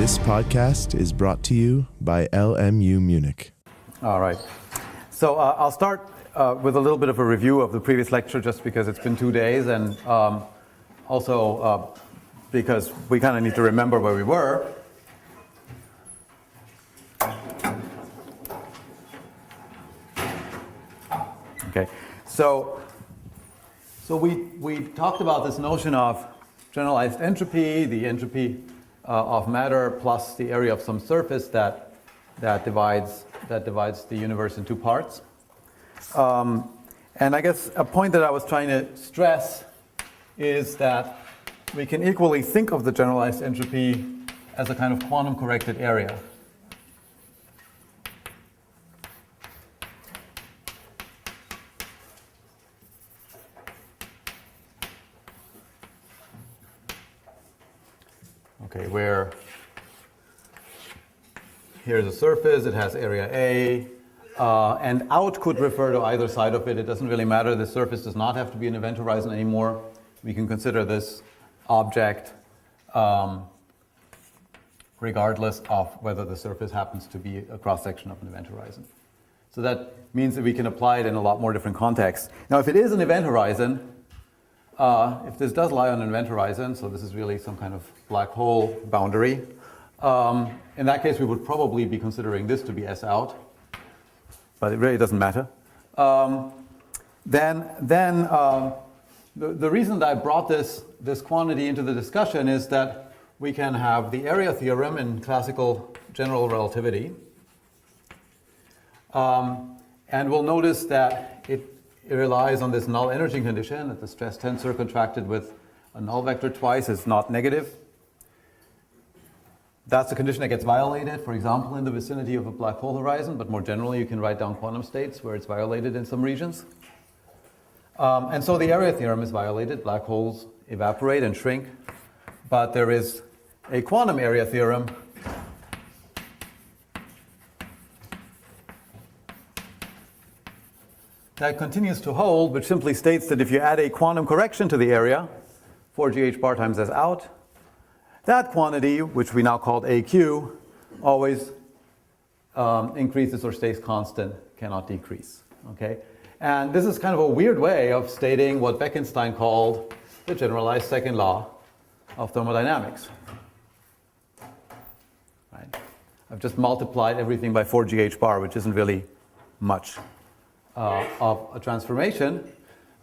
This podcast is brought to you by LMU Munich. All right. So I'll start with a little bit of a review of the previous lecture just because it's been 2 days and also because we kind of need to remember where we were. Okay. So we talked about this notion of generalized entropy, the entropy of matter plus the area of some surface that divides the universe in two parts. And I guess a point that I was trying to stress is that we can equally think of the generalized entropy as a kind of quantum corrected area. Okay, where here's a surface, it has area A, and out could refer to either side of it. It doesn't really matter. The surface does not have to be an event horizon anymore. We can consider this object regardless of whether the surface happens to be a cross-section of an event horizon. So that means that we can apply it in a lot more different contexts. Now, if it is an event horizon, if this does lie on an event horizon, so this is really some kind of black hole boundary, in that case we would probably be considering this to be S out, but it really doesn't matter. Then the reason that I brought this quantity into the discussion is that we can have the area theorem in classical general relativity, and we'll notice that it relies on this null energy condition, that the stress tensor contracted with a null vector twice is not negative. That's a condition that gets violated, for example, in the vicinity of a black hole horizon, but more generally you can write down quantum states where it's violated in some regions. And so the area theorem is violated. Black holes evaporate and shrink, but there is a quantum area theorem that continues to hold, which simply states that if you add a quantum correction to the area, 4gh bar times S out, that quantity, which we now called AQ, always increases or stays constant, cannot decrease. Okay? And this is kind of a weird way of stating what Bekenstein called the generalized second law of thermodynamics. Right? I've just multiplied everything by 4gh bar, which isn't really much of a transformation,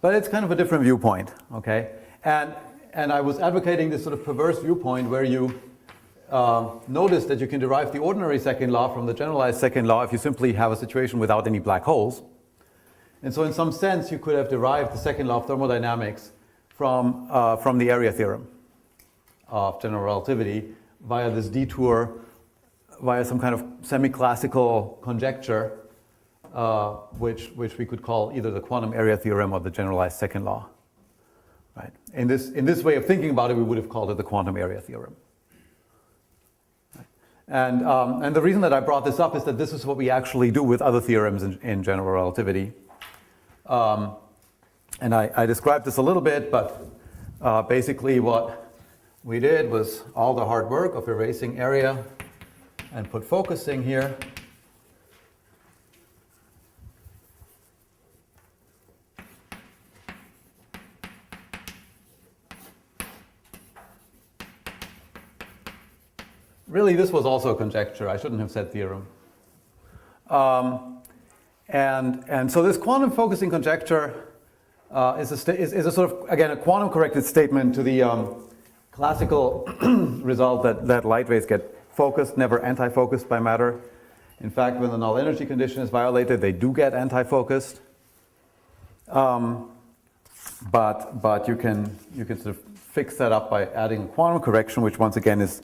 but it's kind of a different viewpoint, okay? And I was advocating this sort of perverse viewpoint where you notice that you can derive the ordinary second law from the generalized second law if you simply have a situation without any black holes. And so in some sense, you could have derived the second law of thermodynamics from the area theorem of general relativity via this detour, via some kind of semi-classical conjecture, which we could call either the quantum area theorem or the generalized second law. Right? In this way of thinking about it, we would have called it the quantum area theorem. Right? And the reason that I brought this up is that this is what we actually do with other theorems in general relativity. And I described this a little bit, but basically what we did was all the hard work of erasing area and put focusing here. Really, this was also a conjecture. I shouldn't have said theorem. And so this quantum focusing conjecture is a sort of, again, a quantum corrected statement to the classical result that light waves get focused, never anti-focused by matter. In fact, when the null energy condition is violated, they do get anti-focused. But you can sort of fix that up by adding quantum correction, which once again is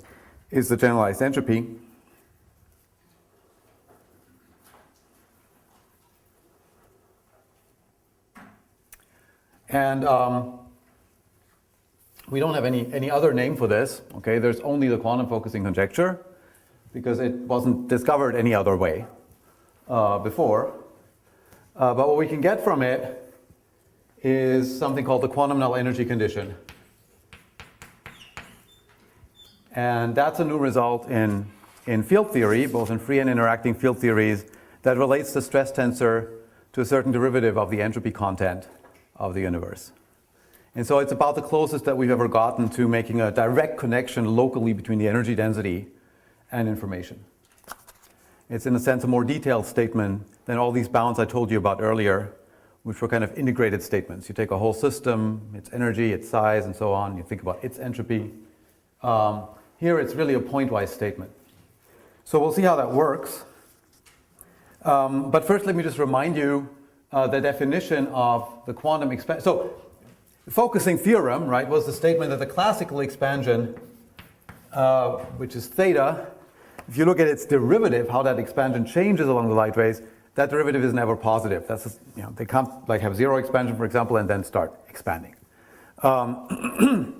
the generalized entropy. And we don't have any other name for this. Okay, there's only the quantum focusing conjecture because it wasn't discovered any other way before. But what we can get from it is something called the quantum null energy condition. And that's a new result in field theory, both in free and interacting field theories, that relates the stress tensor to a certain derivative of the entropy content of the universe. And so it's about the closest that we've ever gotten to making a direct connection locally between the energy density and information. It's in a sense a more detailed statement than all these bounds I told you about earlier, which were kind of integrated statements. You take a whole system, its energy, its size, and so on. You think about its entropy. Here it's really a pointwise statement. So we'll see how that works. But first, let me just remind you the definition of the quantum expansion. So the focusing theorem, right, was the statement that the classical expansion, which is theta, if you look at its derivative, how that expansion changes along the light rays, that derivative is never positive. That's just, they can't like have zero expansion, for example, and then start expanding. And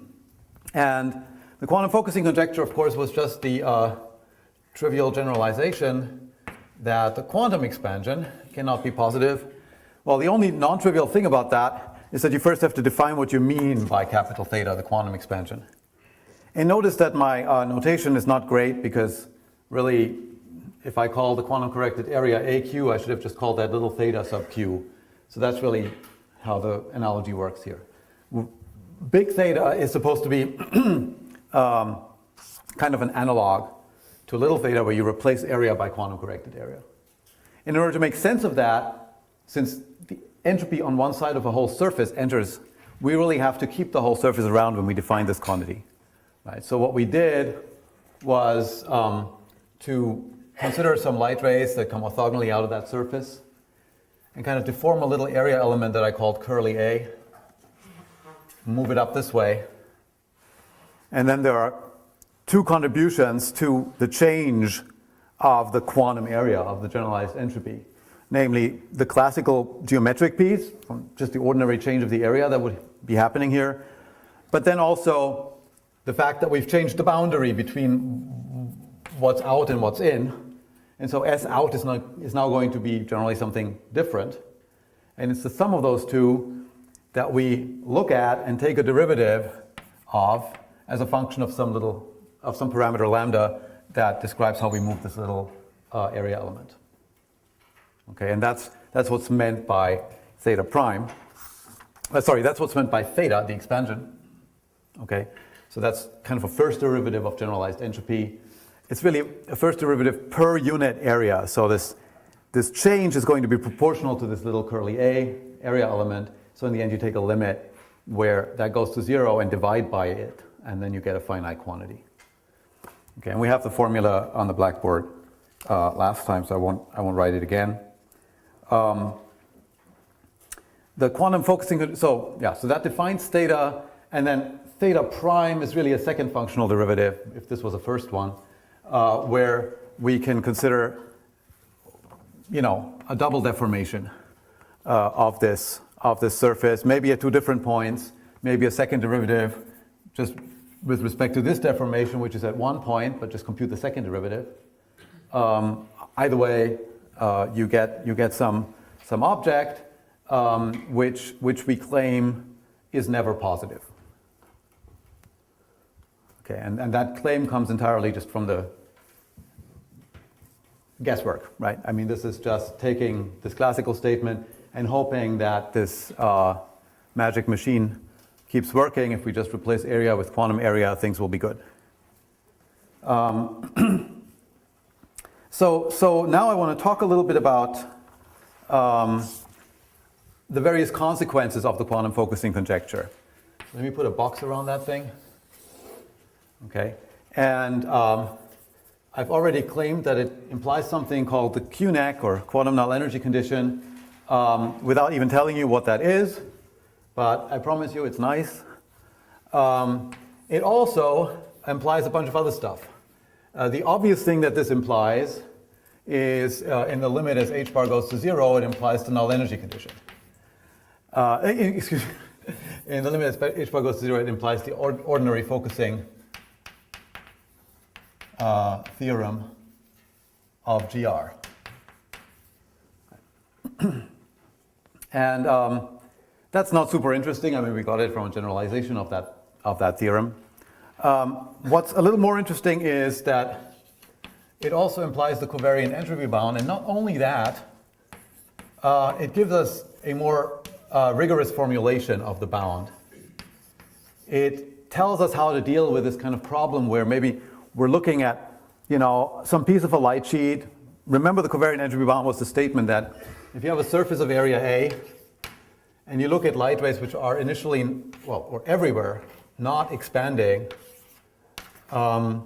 the quantum focusing conjecture, of course, was just the trivial generalization that the quantum expansion cannot be positive. Well, the only non-trivial thing about that is that you first have to define what you mean by capital theta, the quantum expansion. And notice that my notation is not great because really, if I call the quantum corrected area AQ, I should have just called that little theta sub Q. So that's really how the analogy works here. Big theta is supposed to be kind of an analog to little theta where you replace area by quantum corrected area. In order to make sense of that, since the entropy on one side of a whole surface enters, we really have to keep the whole surface around when we define this quantity. Right? So what we did was to consider some light rays that come orthogonally out of that surface and kind of deform a little area element that I called curly A, move it up this way. And then there are two contributions to the change of the quantum area of the generalized entropy, namely the classical geometric piece, from just the ordinary change of the area that would be happening here, but then also the fact that we've changed the boundary between what's out and what's in. And so S out is now going to be generally something different. And it's the sum of those two that we look at and take a derivative of as a function of some parameter lambda that describes how we move this little area element. Okay, and that's what's meant by theta prime. That's what's meant by theta, the expansion. Okay, so that's kind of a first derivative of generalized entropy. It's really a first derivative per unit area. So this change is going to be proportional to this little curly A area element. So in the end, you take a limit where that goes to 0 and divide by it, and then you get a finite quantity. Okay, and we have the formula on the blackboard last time, so I won't write it again. The quantum focusing, so that defines theta, and then theta prime is really a second functional derivative, if this was a first one, where we can consider, a double deformation of this surface, maybe at two different points, maybe a second derivative just with respect to this deformation, which is at one point, but just compute the second derivative. Either way, you get some object which we claim is never positive. Okay, and that claim comes entirely just from the guesswork, right? I mean, this is just taking this classical statement and hoping that this magic machine keeps working. If we just replace area with quantum area, things will be good. So now I want to talk a little bit about the various consequences of the quantum focusing conjecture. Let me put a box around that thing. Okay, and I've already claimed that it implies something called the QNEC, or quantum null energy condition, without even telling you what that is, but I promise you it's nice. It also implies a bunch of other stuff. The obvious thing that this implies is in the limit as h bar goes to 0, it implies the null energy condition. Excuse me. In the limit as h bar goes to 0, it implies the ordinary focusing theorem of GR. And that's not super interesting. I mean, we got it from a generalization of that theorem. What's a little more interesting is that it also implies the covariant entropy bound, and not only that, it gives us a more rigorous formulation of the bound. It tells us how to deal with this kind of problem where maybe we're looking at, some piece of a light sheet. Remember, the covariant entropy bound was the statement that if you have a surface of area A and you look at light rays which are initially, or everywhere, not expanding, light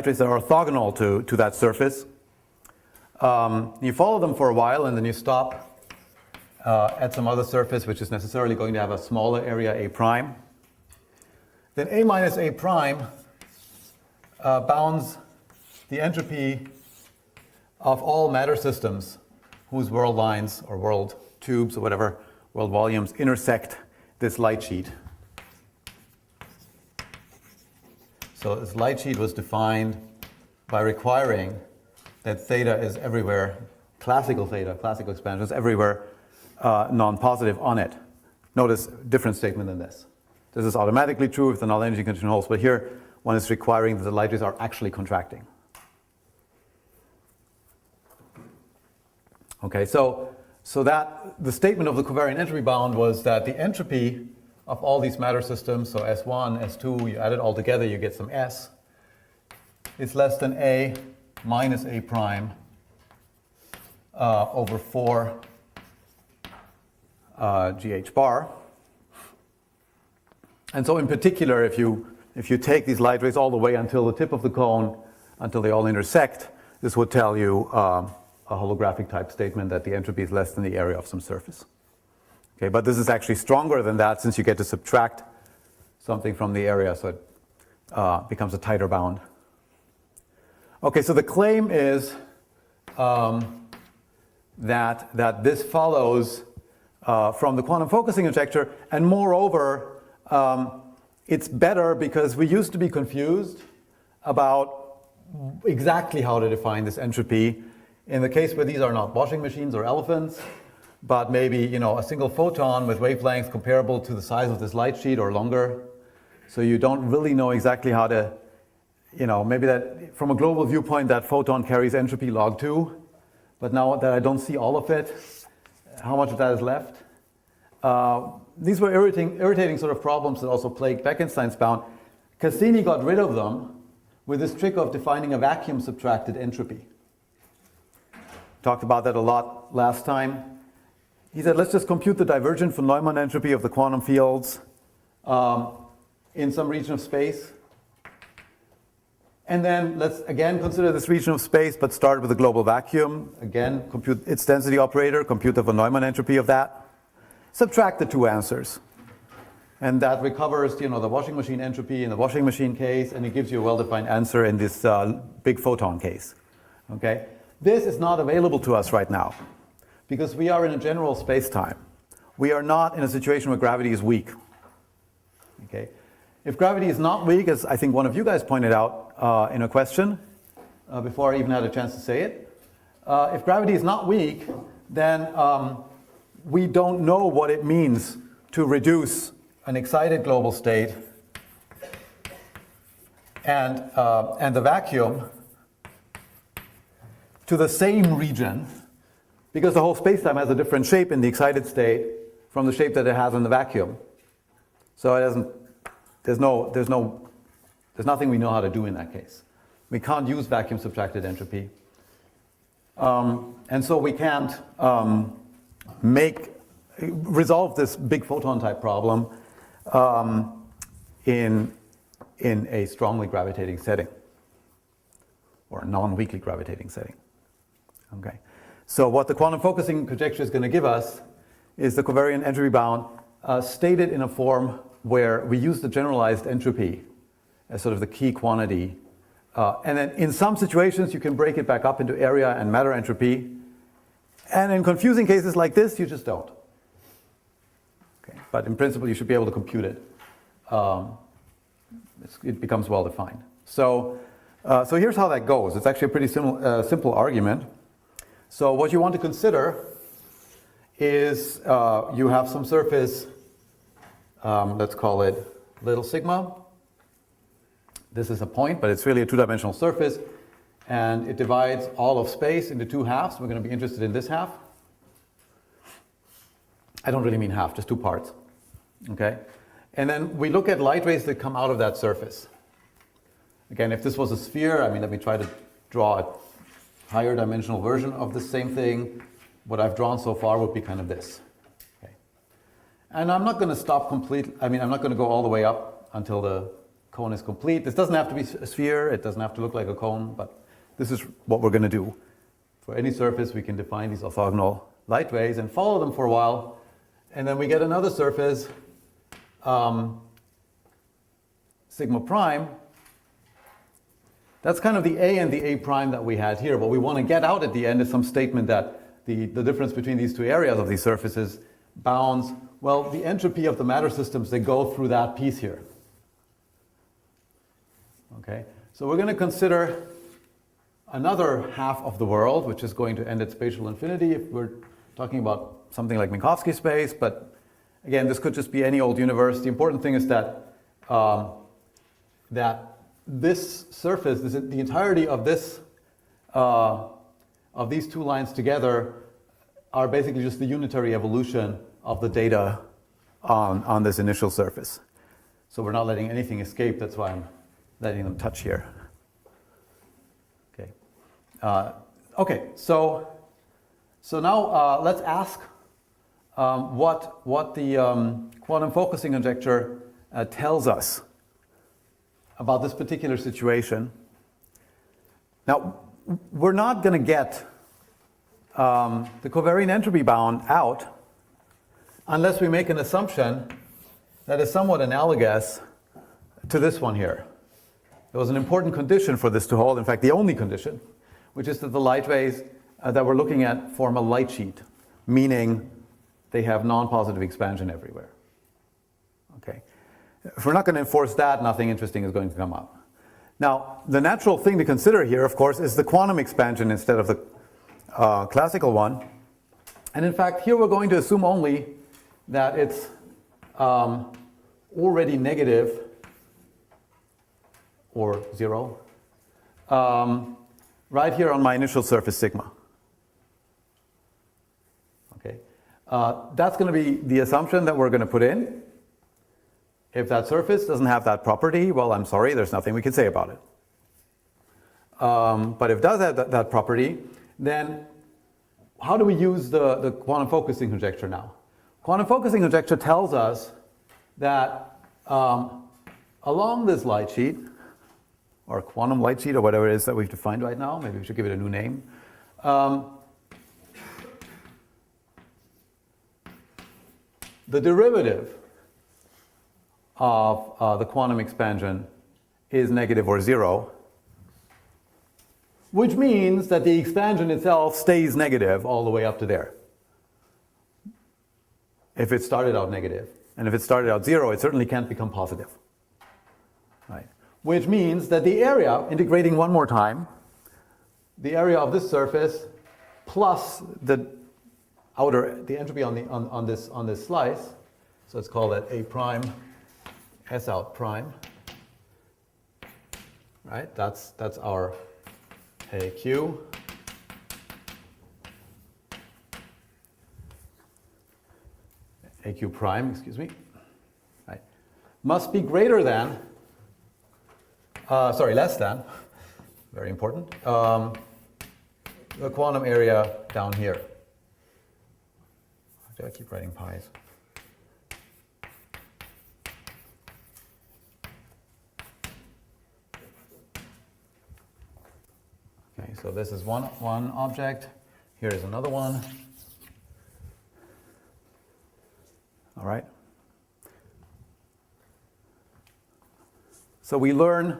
rays that are orthogonal to that surface, you follow them for a while and then you stop at some other surface which is necessarily going to have a smaller area A prime. Then A minus A prime bounds the entropy of all matter systems whose world lines or world tubes or whatever, world volumes intersect this light sheet. So this light sheet was defined by requiring that theta is everywhere, classical expansion is everywhere non-positive on it. Notice different statement than this. This is automatically true if the null energy condition holds, but here one is requiring that the light rays are actually contracting. Okay, so that the statement of the covariant entropy bound was that the entropy of all these matter systems, so S1, S2, you add it all together, you get some S, is less than A minus A prime over 4 GH bar. And so in particular, if you take these light rays all the way until the tip of the cone, until they all intersect, this would tell you a holographic type statement that the entropy is less than the area of some surface. Okay, but this is actually stronger than that since you get to subtract something from the area, so it becomes a tighter bound. Okay, so the claim is that this follows from the quantum focusing conjecture, and moreover, it's better because we used to be confused about exactly how to define this entropy. In the case where these are not washing machines or elephants, but maybe a single photon with wavelengths comparable to the size of this light sheet or longer. So you don't really know exactly how to, maybe that from a global viewpoint that photon carries entropy log 2, but now that I don't see all of it, how much of that is left? These were irritating sort of problems that also plagued Bekenstein's bound. Cassini got rid of them with this trick of defining a vacuum subtracted entropy. Talked about that a lot last time. He said, let's just compute the divergent von Neumann entropy of the quantum fields in some region of space. And then let's again consider this region of space, but start with a global vacuum. Again, compute its density operator, compute the von Neumann entropy of that. Subtract the two answers. And that recovers the washing machine entropy in the washing machine case, and it gives you a well-defined answer in this big photon case. Okay? This is not available to us right now because we are in a general space-time. We are not in a situation where gravity is weak. Okay? If gravity is not weak, as I think one of you guys pointed out in a question before I even had a chance to say it, if gravity is not weak, then we don't know what it means to reduce an excited global state and the vacuum to the same region, because the whole spacetime has a different shape in the excited state from the shape that it has in the vacuum. So it doesn't. There's nothing we know how to do in that case. We can't use vacuum subtracted entropy, and so we can't resolve this big photon type problem in a strongly gravitating setting or a non-weakly gravitating setting. Okay, so what the quantum focusing conjecture is going to give us is the covariant entropy bound stated in a form where we use the generalized entropy as sort of the key quantity. And then in some situations, you can break it back up into area and matter entropy. And in confusing cases like this, you just don't. Okay. But in principle, you should be able to compute it. It becomes well defined. So here's how that goes. It's actually a pretty simple argument. So what you want to consider is you have some surface, let's call it little sigma, This is a point, but it's really a two-dimensional surface, and it divides all of space into two halves. We're going to be interested in this half. I don't really mean half, just two parts. Okay? And then we look at light rays that come out of that surface. Again, if this was a sphere, I mean, let me try to draw a higher dimensional version of the same thing. What I've drawn so far would be kind of this. Okay. And I'm not going to stop completely, I'm not going to go all the way up until the cone is complete. This doesn't have to be a sphere, it doesn't have to look like a cone, but this is what we're going to do. For any surface, we can define these orthogonal light rays and follow them for a while, and then we get another surface, sigma prime. That's kind of the A and the A prime that we had here. What we want to get out at the end is some statement that the difference between these two areas of these surfaces bounds, well, the entropy of the matter systems that go through that piece here. Okay, so we're going to consider another half of the world, which is going to end at spatial infinity if we're talking about something like Minkowski space. But again, this could just be any old universe. The important thing is that this surface, the entirety of this of these two lines together are basically just the unitary evolution of the data on this initial surface. So we're not letting anything escape. That's why I'm letting them touch here. Okay. Okay. So now let's ask what the quantum focusing conjecture tells us about this particular situation. Now, we're not going to get the covariant entropy bound out unless we make an assumption that is somewhat analogous to this one here. There was an important condition for this to hold, in fact, the only condition, which is that the light rays that we're looking at form a light sheet, meaning they have non-positive expansion everywhere. Okay. If we're not going to enforce that, nothing interesting is going to come up. Now, the natural thing to consider here, of course, is the quantum expansion instead of the classical one. And in fact, here we're going to assume only that it's already negative or zero right here on my initial surface sigma. Okay, that's going to be the assumption that we're going to put in. If that surface doesn't have that property, well, I'm sorry, there's nothing we can say about it. But if it does have that property, then how do we use the quantum focusing conjecture now? Quantum focusing conjecture tells us that along this light sheet, or quantum light sheet, or whatever it is that we've defined right now, maybe we should give it a new name, the derivative of the quantum expansion is negative or zero, which means that the expansion itself stays negative all the way up to there. If it started out negative, and if it started out zero, it certainly can't become positive. Right? Which means that the area, integrating one more time, the area of this surface plus the entropy on this slice, so let's call that A prime S out prime, right? That's our AQ. AQ prime, excuse me, right? Must be greater than, less than, very important, the quantum area down here. Why do I keep writing pi's? Okay, so this is one object. Here is another one. All right. So we learn,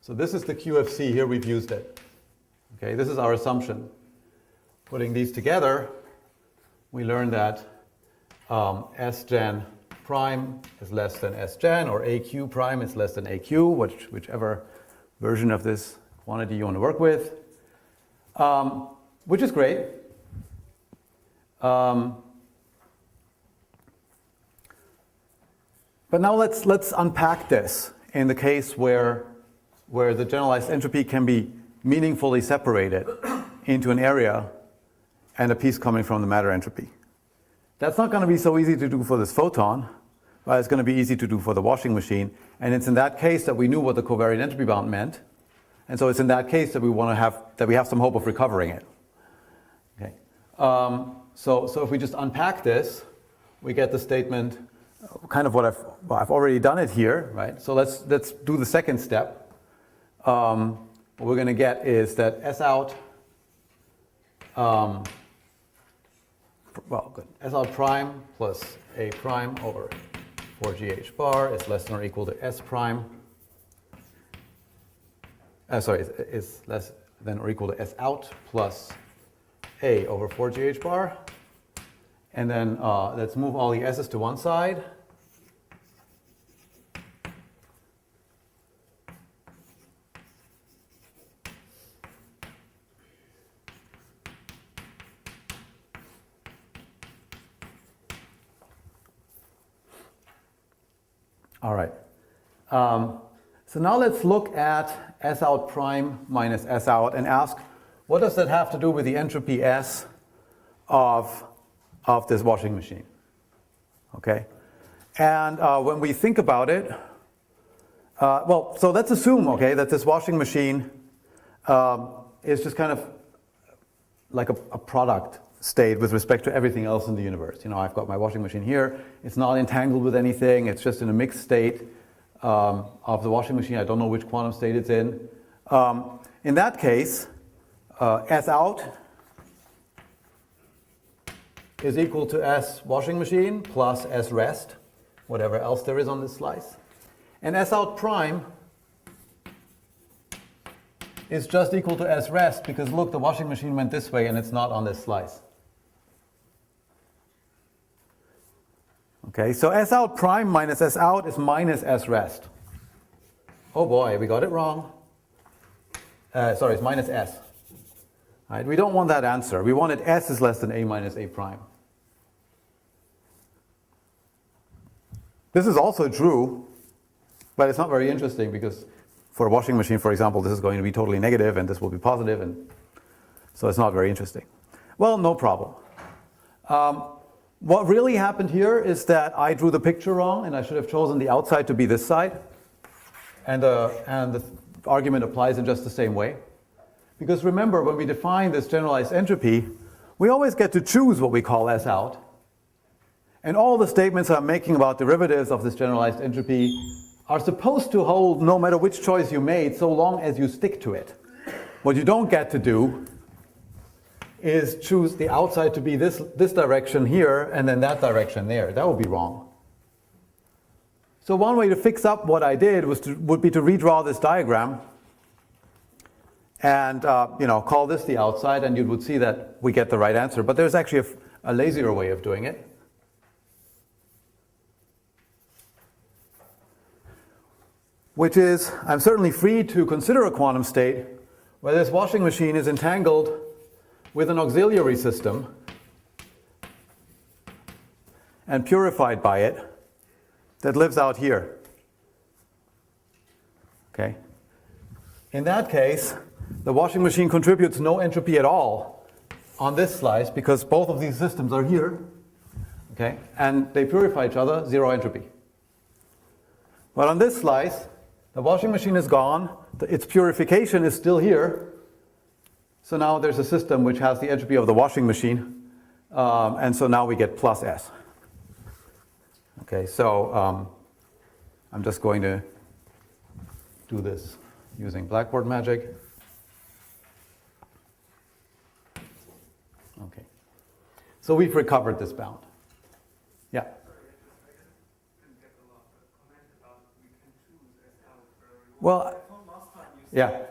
so this is the QFC, here we've used it. Okay, this is our assumption. Putting these together, we learn that S-gen prime is less than S-gen, or AQ prime is less than AQ, whichever version of this quantity you want to work with, which is great. But now let's unpack this in the case where the generalized entropy can be meaningfully separated into an area and a piece coming from the matter entropy. That's not going to be so easy to do for this photon, but it's going to be easy to do for the washing machine. And it's in that case that we knew what the covariant entropy bound meant. And so it's in that case that we want to have some hope of recovering it. Okay. So if we just unpack this, we get the statement, kind of what I've already done it here, right? So let's do the second step. What we're going to get is that S out, S out prime plus A prime over 4GH bar is less than or equal to S prime. Is less than or equal to S out plus A over 4GH bar. And then let's move all the S's to one side. All right. So now let's look at S out prime minus S out and ask, what does that have to do with the entropy S of this washing machine? Okay. And when we think about it, so let's assume, okay, that this washing machine is just kind of like a product state with respect to everything else in the universe. You know, I've got my washing machine here. It's not entangled with anything. It's just in a mixed state of the washing machine. I don't know which quantum state it's in. In that case, S out is equal to S washing machine plus S rest, whatever else there is on this slice. And S out prime is just equal to S rest because look, the washing machine went this way and it's not on this slice. Okay, so S out prime minus S out is minus S rest. Oh boy, we got it wrong. Sorry, it's minus S. All right, we don't want that answer. We wanted S is less than A minus A prime. This is also true, but it's not very interesting because for a washing machine, for example, this is going to be totally negative and this will be positive, and so it's not very interesting. Well, no problem. What really happened here is that I drew the picture wrong and I should have chosen the outside to be this side. And the argument applies in just the same way. Because remember, when we define this generalized entropy, we always get to choose what we call S out. And all the statements I'm making about derivatives of this generalized entropy are supposed to hold no matter which choice you made, so long as you stick to it. What you don't get to do is choose the outside to be this direction here and then that direction there. That would be wrong. So one way to fix up what I did would be to redraw this diagram and call this the outside, and you would see that we get the right answer. But there's actually a lazier way of doing it. Which is, I'm certainly free to consider a quantum state where this washing machine is entangled with an auxiliary system and purified by it that lives out here. Okay. In that case, the washing machine contributes no entropy at all on this slice because both of these systems are here. Okay, and they purify each other, zero entropy. But on this slice, the washing machine is gone, its purification is still here. So now there's a system which has the entropy of the washing machine, and so now we get plus S. Okay, so I'm just going to do this using Blackboard magic. Okay, so we've recovered this bound. Yeah. Well, yeah.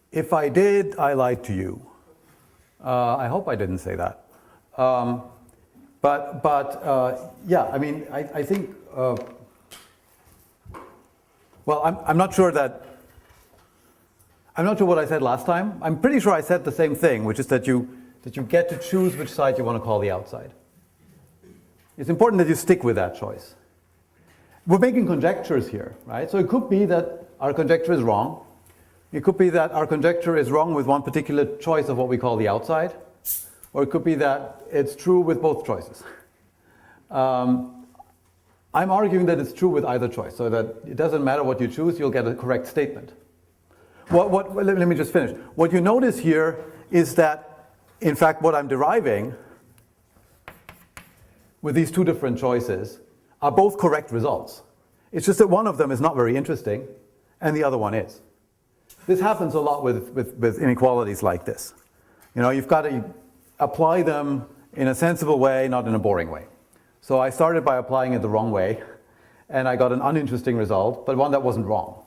If I did, I lied to you. I hope I didn't say that. Yeah, I mean, I think, well, I'm not sure that I'm not sure what I said last time. I'm pretty sure I said the same thing, which is that you get to choose which side you want to call the outside. It's important that you stick with that choice. We're making conjectures here, right? So it could be that our conjecture is wrong. It could be that our conjecture is wrong with one particular choice of what we call the outside. Or it could be that it's true with both choices. I'm arguing that it's true with either choice, so that it doesn't matter what you choose, you'll get a correct statement. Let me just finish. What you notice here is that, in fact, what I'm deriving with these two different choices are both correct results. It's just that one of them is not very interesting, and the other one is. This happens a lot with inequalities like this. You know, you've got to apply them in a sensible way, not in a boring way. So I started by applying it the wrong way, and I got an uninteresting result, but one that wasn't wrong.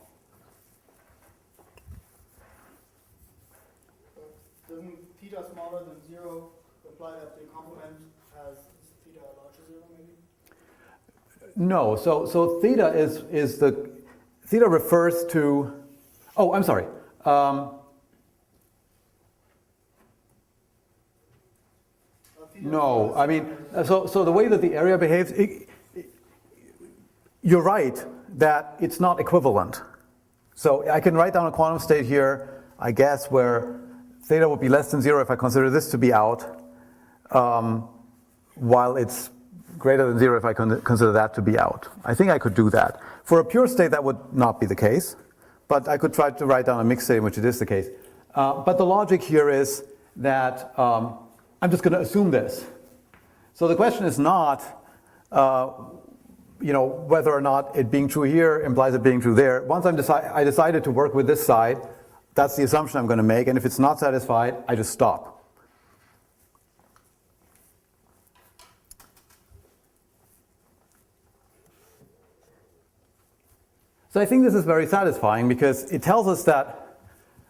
Doesn't theta smaller than 0 imply that the complement has theta larger than 0 maybe? No, so theta is the, theta refers to, oh, I'm sorry. No, I mean, so the way that the area behaves, you're right that it's not equivalent. So I can write down a quantum state here, I guess, where theta would be less than 0 if I consider this to be out, while it's greater than 0 if I consider that to be out. I think I could do that. For a pure state, that would not be the case, but I could try to write down a mixed state in which it is the case. But the logic here is that I'm just going to assume this. So the question is not, whether or not it being true here implies it being true there. Once I decided to work with this side, that's the assumption I'm going to make. And if it's not satisfied, I just stop. So I think this is very satisfying because it tells us that,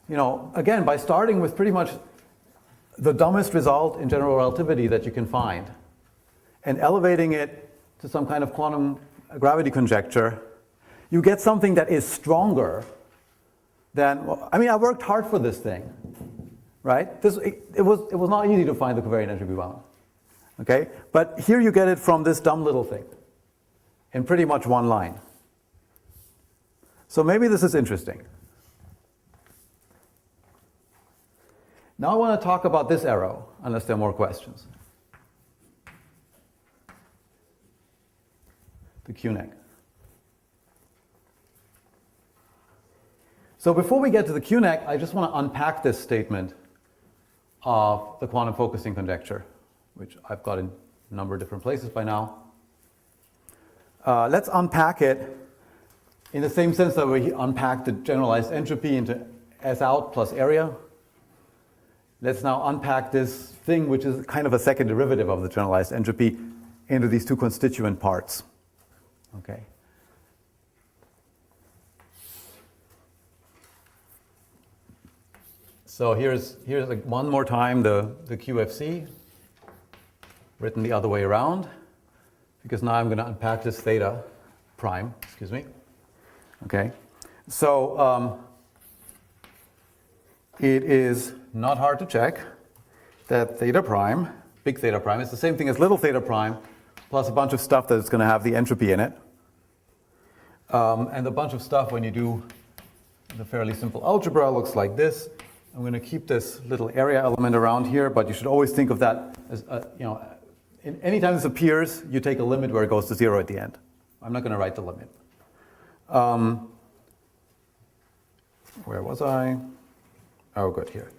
again, by starting with pretty much the dumbest result in general relativity that you can find, and elevating it to some kind of quantum gravity conjecture, you get something that is stronger than, I worked hard for this thing, right? It was not easy to find the covariant energy rebound, okay? But here you get it from this dumb little thing, in pretty much one line. So maybe this is interesting. Now I want to talk about this arrow, unless there are more questions. The Q-neck. So before we get to the Q-neck, I just want to unpack this statement of the quantum focusing conjecture, which I've got in a number of different places by now. Let's unpack it in the same sense that we unpack the generalized entropy into S out plus area. Let's now unpack this thing, which is kind of a second derivative of the generalized entropy, into these two constituent parts. Okay. So here's like one more time the QFC, written the other way around, because now I'm going to unpack this theta prime, excuse me. Okay. So it is not hard to check that theta prime, big theta prime, is the same thing as little theta prime, plus a bunch of stuff that's going to have the entropy in it. And a bunch of stuff when you do the fairly simple algebra looks like this. I'm going to keep this little area element around here, but you should always think of that as, anytime this appears, you take a limit where it goes to 0 at the end. I'm not going to write the limit. Where was I? Oh, good, here.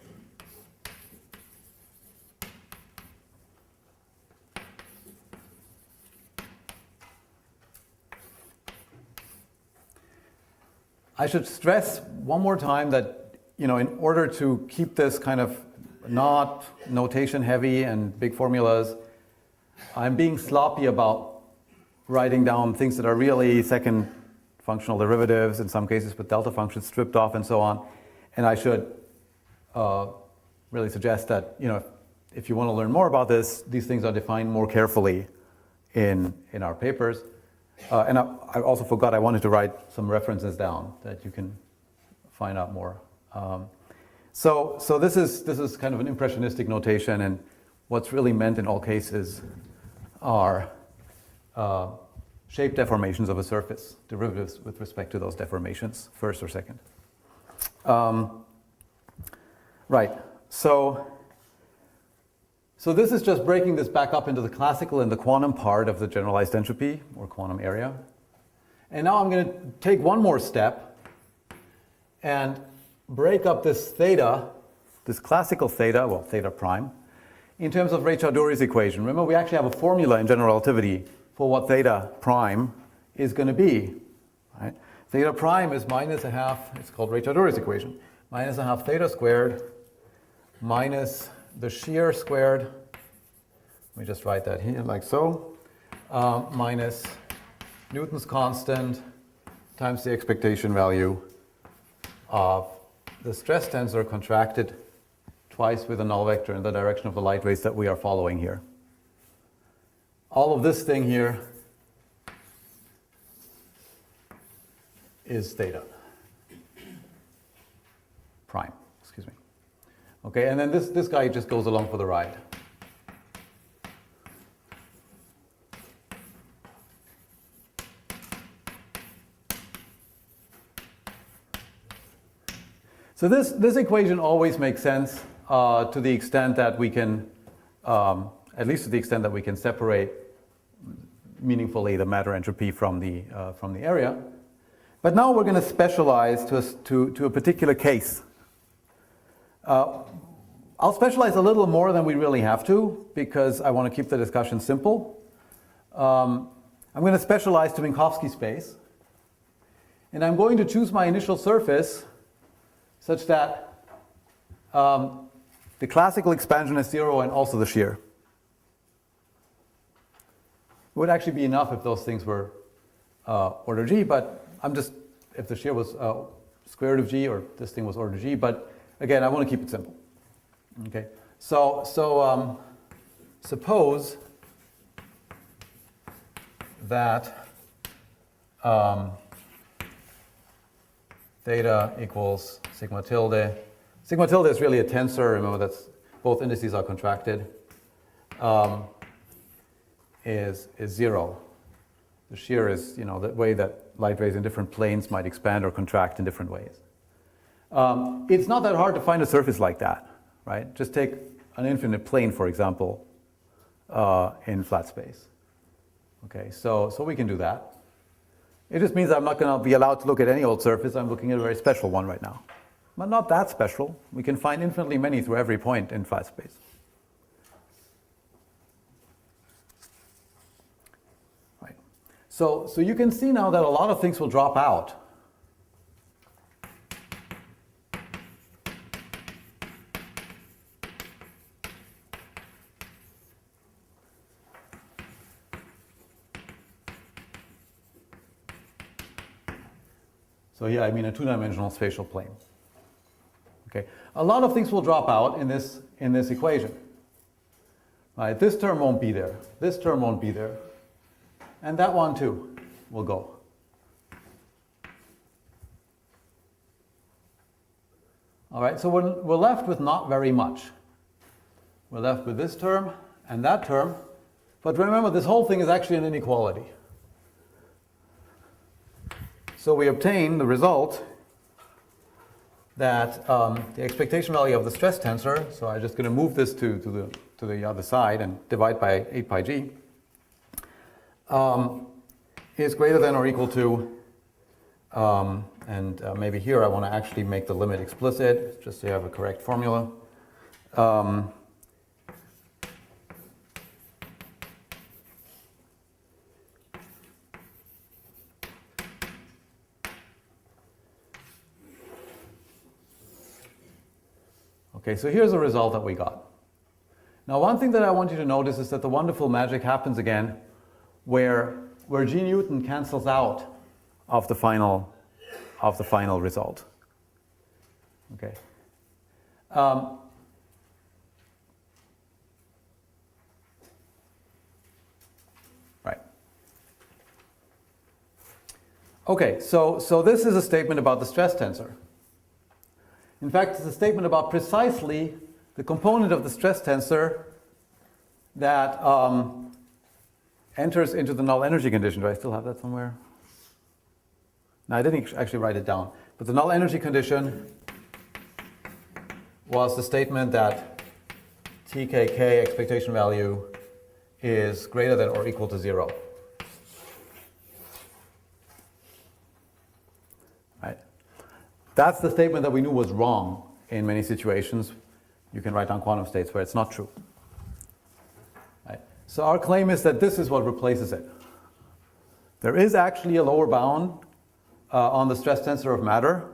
I should stress one more time that, in order to keep this kind of not notation heavy and big formulas, I'm being sloppy about writing down things that are really second functional derivatives, in some cases with delta functions stripped off and so on. And I should really suggest that, if you want to learn more about this, these things are defined more carefully in our papers. And I also forgot I wanted to write some references down that you can find out more So this is kind of an impressionistic notation, and what's really meant in all cases are shape deformations of a surface, derivatives with respect to those deformations, first or second. Right. So this is just breaking this back up into the classical and the quantum part of the generalized entropy or quantum area. And now I'm going to take one more step and break up this theta, this classical theta, well, theta prime, in terms of Ray-Choudhury's equation. Remember, we actually have a formula in general relativity for what theta prime is going to be. Right? Theta prime is minus a half, it's called Ray-Choudhury's equation, minus a half theta squared minus the shear squared, let me just write that here like so, minus Newton's constant times the expectation value of the stress tensor contracted twice with a null vector in the direction of the light rays that we are following here. All of this thing here is theta prime, excuse me. Okay, and then this guy just goes along for the ride. So this equation always makes sense to the extent that we can, at least to the extent that we can separate meaningfully the matter entropy from the area. But now we're going to specialize to a particular case. I'll specialize a little more than we really have to because I want to keep the discussion simple. I'm going to specialize to Minkowski space. And I'm going to choose my initial surface such that the classical expansion is 0 and also the shear. It would actually be enough if those things were order G, but if the shear was square root of G or this thing was order G, but again, I want to keep it simple. Okay, so suppose that theta equals sigma tilde. Sigma tilde is really a tensor. Remember, that's both indices are contracted. Is 0. The shear is, the way that light rays in different planes might expand or contract in different ways. It's not that hard to find a surface like that, right? Just take an infinite plane, for example, in flat space. Okay, so we can do that. It just means I'm not going to be allowed to look at any old surface. I'm looking at a very special one right now. But not that special. We can find infinitely many through every point in flat space. Right. So you can see now that a lot of things will drop out. So here I mean a two-dimensional spatial plane. Okay, a lot of things will drop out in this equation. Right, this term won't be there. This term won't be there, and that one too will go. All right, so we're left with not very much. We're left with this term and that term, but remember this whole thing is actually an inequality. So we obtain the result that the expectation value of the stress tensor, so I'm just going to move this to the other side and divide by 8 pi g, is greater than or equal to, and maybe here I want to actually make the limit explicit, just so you have a correct formula. Okay, so here's the result that we got. Now, one thing that I want you to notice is that the wonderful magic happens again where G Newton cancels out of the final result. Okay. Right. Okay, so this is a statement about the stress tensor. In fact, it's a statement about precisely the component of the stress tensor that enters into the null energy condition. Do I still have that somewhere? No, I didn't actually write it down. But the null energy condition was the statement that TKK expectation value is greater than or equal to 0. Right? That's the statement that we knew was wrong in many situations. You can write down quantum states where it's not true. Right? So our claim is that this is what replaces it. There is actually a lower bound on the stress tensor of matter,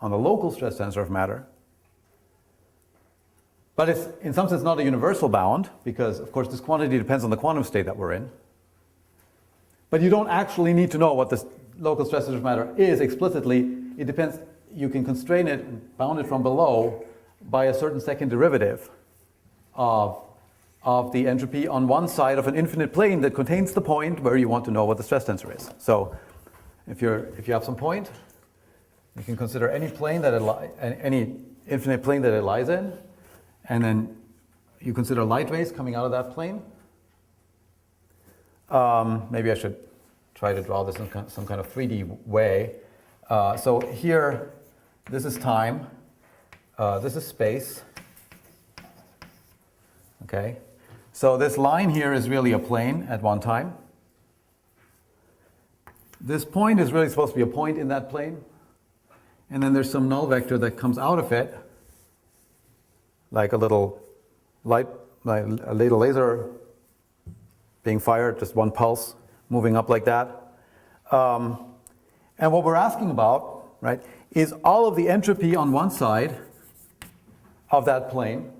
on the local stress tensor of matter. But it's in some sense not a universal bound, because of course this quantity depends on the quantum state that we're in. But you don't actually need to know what the local stress tensor of matter is explicitly. It depends. You can constrain it, bound it from below by a certain second derivative of the entropy on one side of an infinite plane that contains the point where you want to know what the stress tensor is. So if you have some point, you can consider any plane that any infinite plane that it lies in, and then you consider light rays coming out of that plane. Maybe I should try to draw this in some kind of 3D way. So here, this is time. This is space. Okay. So this line here is really a plane at one time. This point is really supposed to be a point in that plane. And then there's some null vector that comes out of it, like a little light, like a little laser being fired, just one pulse moving up like that. And what we're asking about, right, is all of the entropy on one side of that plane,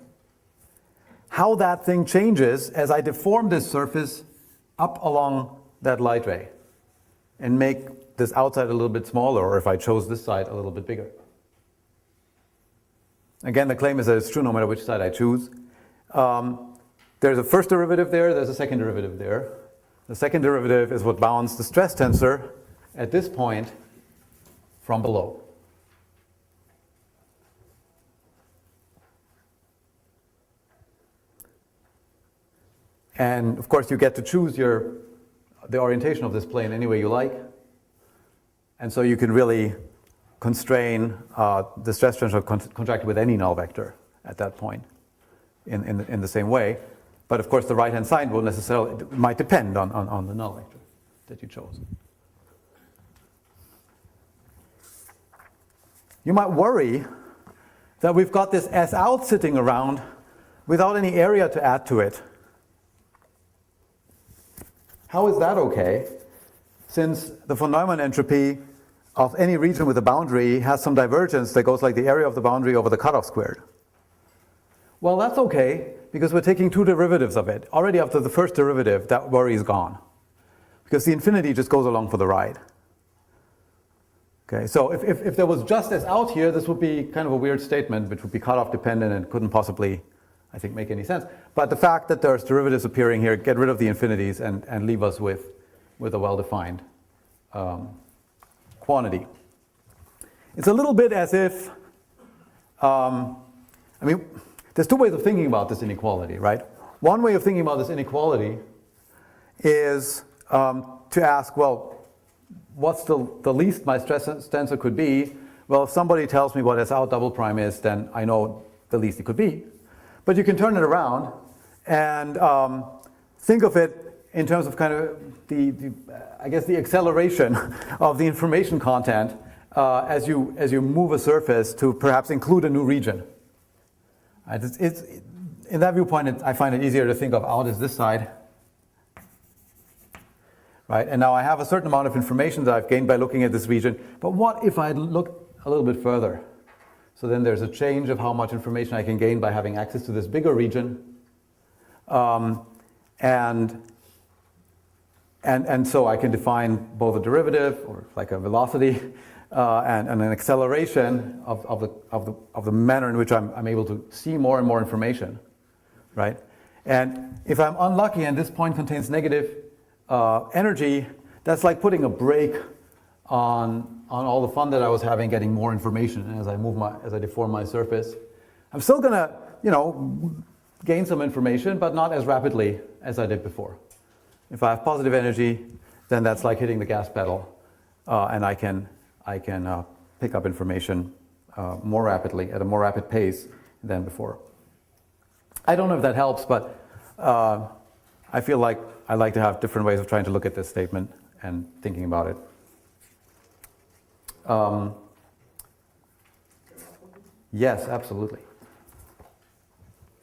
how that thing changes as I deform this surface up along that light ray and make this outside a little bit smaller, or if I chose this side a little bit bigger. Again, the claim is that it's true no matter which side I choose. There's a first derivative there, there's a second derivative there. The second derivative is what bounds the stress tensor at this point from below. And of course you get to choose the orientation of this plane any way you like. And so you can really constrain the stress tensor contracted with any null vector at that point in the same way. But of course the right hand side will necessarily, might depend on the null vector that you chose. You might worry that we've got this S out sitting around without any area to add to it. How is that okay? Since the von Neumann entropy of any region with a boundary has some divergence that goes like the area of the boundary over the cutoff squared. Well, that's okay, because we're taking two derivatives of it. Already after the first derivative, that worry is gone, because the infinity just goes along for the ride. Okay, so if there was just S out here, this would be kind of a weird statement, which would be cutoff dependent and couldn't possibly, I think, make any sense. But the fact that there's derivatives appearing here get rid of the infinities and leave us with a well-defined quantity. It's a little bit as if, I mean, there's two ways of thinking about this inequality, right? One way of thinking about this inequality is to ask, well, what's the least my stress tensor could be? Well, if somebody tells me what S out double prime is, then I know the least it could be. But you can turn it around and think of it in terms of kind of I guess the acceleration of the information content as you move a surface to perhaps include a new region. Right? It's in that viewpoint, I find it easier to think of out as this side. Right? And now I have a certain amount of information that I've gained by looking at this region. But what if I look a little bit further? So then there's a change of how much information I can gain by having access to this bigger region. And so I can define both a derivative, or like a velocity, and an acceleration of the manner in which I'm able to see more and more information, right? And if I'm unlucky and this point contains negative energy, that's like putting a brake on all the fun that I was having getting more information as I deform my surface. I'm still gonna, gain some information, but not as rapidly as I did before. If I have positive energy, then that's like hitting the gas pedal, and I can pick up information more rapidly, at a more rapid pace than before. I don't know if that helps, but I feel like I like to have different ways of trying to look at this statement and thinking about it. Yes, absolutely.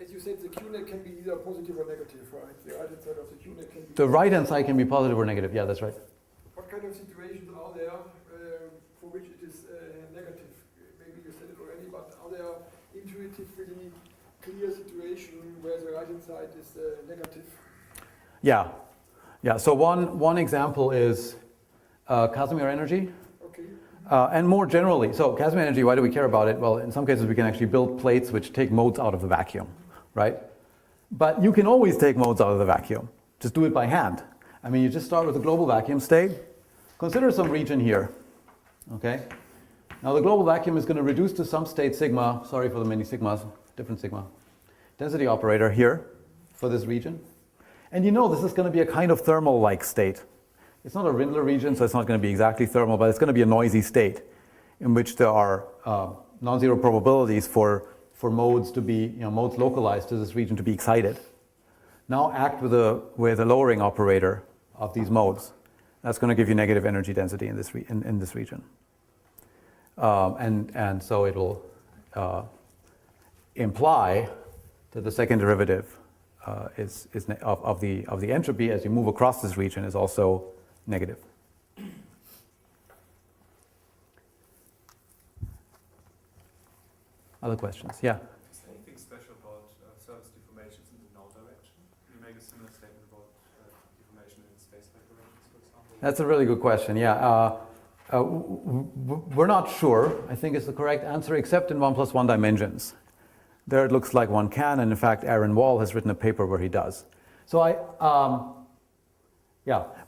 As you said, the QNet can be either positive or negative, right? The right-hand side of the QNet can be... The right-hand side can be positive or negative. Yeah, that's right. What kind of situations are there for which it is negative? Maybe you said it already, but are there intuitively clear situations where the right-hand side is negative? Yeah. So one example is Casimir Energy. Okay. And more generally, so Casimir Energy, why do we care about it? Well, in some cases we can actually build plates which take modes out of the vacuum, right? But you can always take modes out of the vacuum. Just do it by hand. I mean, you just start with a global vacuum state. Consider some region here, okay? Now the global vacuum is going to reduce to some state sigma, sorry for the many sigmas, different sigma, density operator here for this region. And this is going to be a kind of thermal-like state. It's not a Rindler region, so it's not going to be exactly thermal, but it's going to be a noisy state in which there are non-zero probabilities for modes to be, modes localized to this region to be excited. Now act with a lowering operator of these modes. That's going to give you negative energy density in this region. And so it will imply that the second derivative of the entropy as you move across this region is also negative. Other questions? Yeah. Is there anything special about surface deformations in the null direction? Can you make a similar statement about deformation in space-time directions, for example? That's a really good question. Yeah. We're not sure, I think is the correct answer, except in 1 + 1 dimensions. There it looks like one can, and in fact Aaron Wall has written a paper where he does. So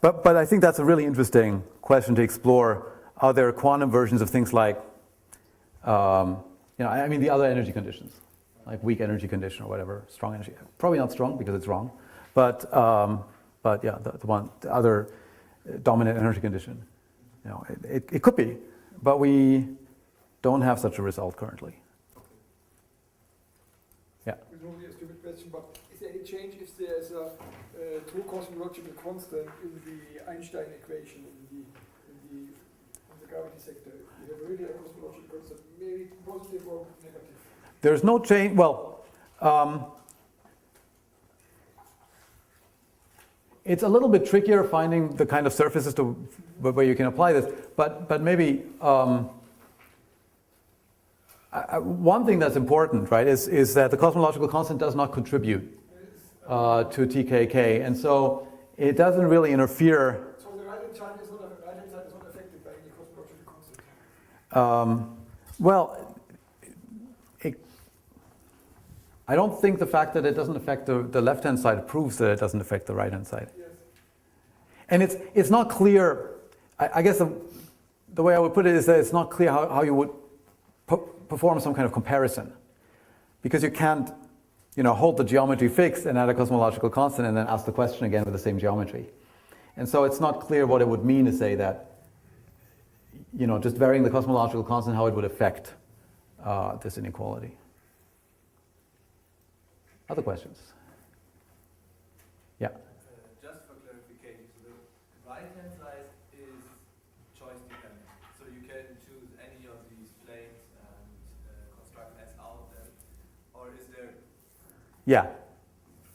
but I think that's a really interesting question to explore. Are there quantum versions of things like, the other energy conditions, like weak energy condition or whatever, strong energy? Probably not strong because it's wrong, but yeah, the other dominant energy condition. It could be, but we don't have such a result currently. Yeah. It's only a stupid question, but is there any change if there's a true cosmological constant in the Einstein equation in the gravity sector? You have really a cosmological constant, maybe positive or negative? There's no change. Well, it's a little bit trickier finding the kind of surfaces where you can apply this, but maybe one thing that's important, right, is that the cosmological constant does not contribute to TKK, and so it doesn't really interfere. So the right-hand side is not affected by any cosmological constant? I don't think the fact that it doesn't affect the left-hand side proves that it doesn't affect the right-hand side. Yes. And it's not clear, I guess the way I would put it is that it's not clear how you would perform some kind of comparison. Because you can't hold the geometry fixed and add a cosmological constant and then ask the question again with the same geometry. And so it's not clear what it would mean to say that, just varying the cosmological constant, how it would affect this inequality. Other questions? Yeah. Just for clarification, so the right-hand side is choice dependent. So you can choose any of these planes and construct S out, or is there? Yeah.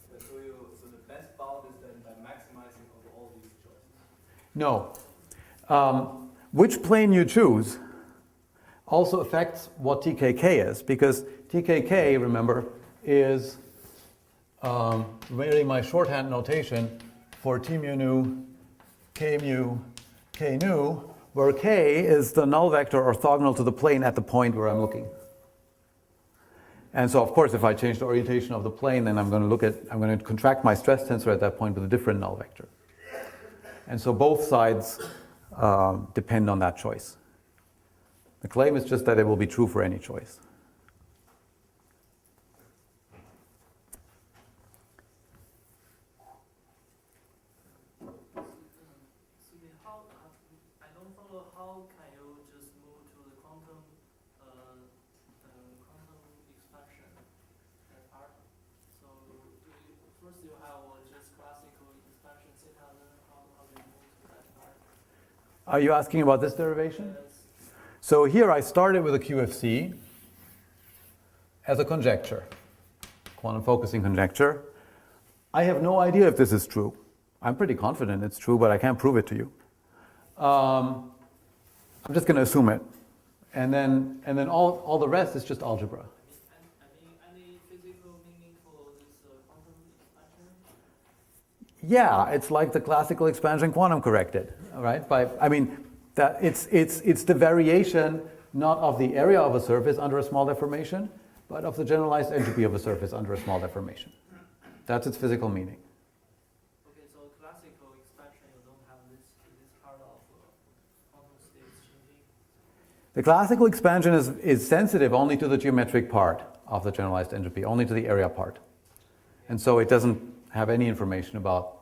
So the best bound is then by maximizing over all these choices. No. Which plane you choose also affects what TKK is, because TKK, remember, is really my shorthand notation for T mu nu, K mu, K nu, where K is the null vector orthogonal to the plane at the point where I'm looking. And so, of course, if I change the orientation of the plane, then I'm going to contract my stress tensor at that point with a different null vector. And so both sides depend on that choice. The claim is just that it will be true for any choice. I don't follow how can you just move to the quantum expansion part. So first you have just classical expansion theta, then how do you move to that part? Are you asking about this derivation? So here I started with a QFC as a conjecture, quantum focusing conjecture. I have no idea if this is true. I'm pretty confident it's true, but I can't prove it to you. I'm just going to assume it. And then all the rest is just algebra. Any physical meaning for this quantum expansion? Yeah, it's like the classical expansion quantum corrected, all right? That it's the variation not of the area of a surface under a small deformation, but of the generalized entropy of a surface under a small deformation. That's its physical meaning. Okay, so classical expansion, you don't have this part of quantum states changing. The classical expansion is sensitive only to the geometric part of the generalized entropy, only to the area part. And so it doesn't have any information about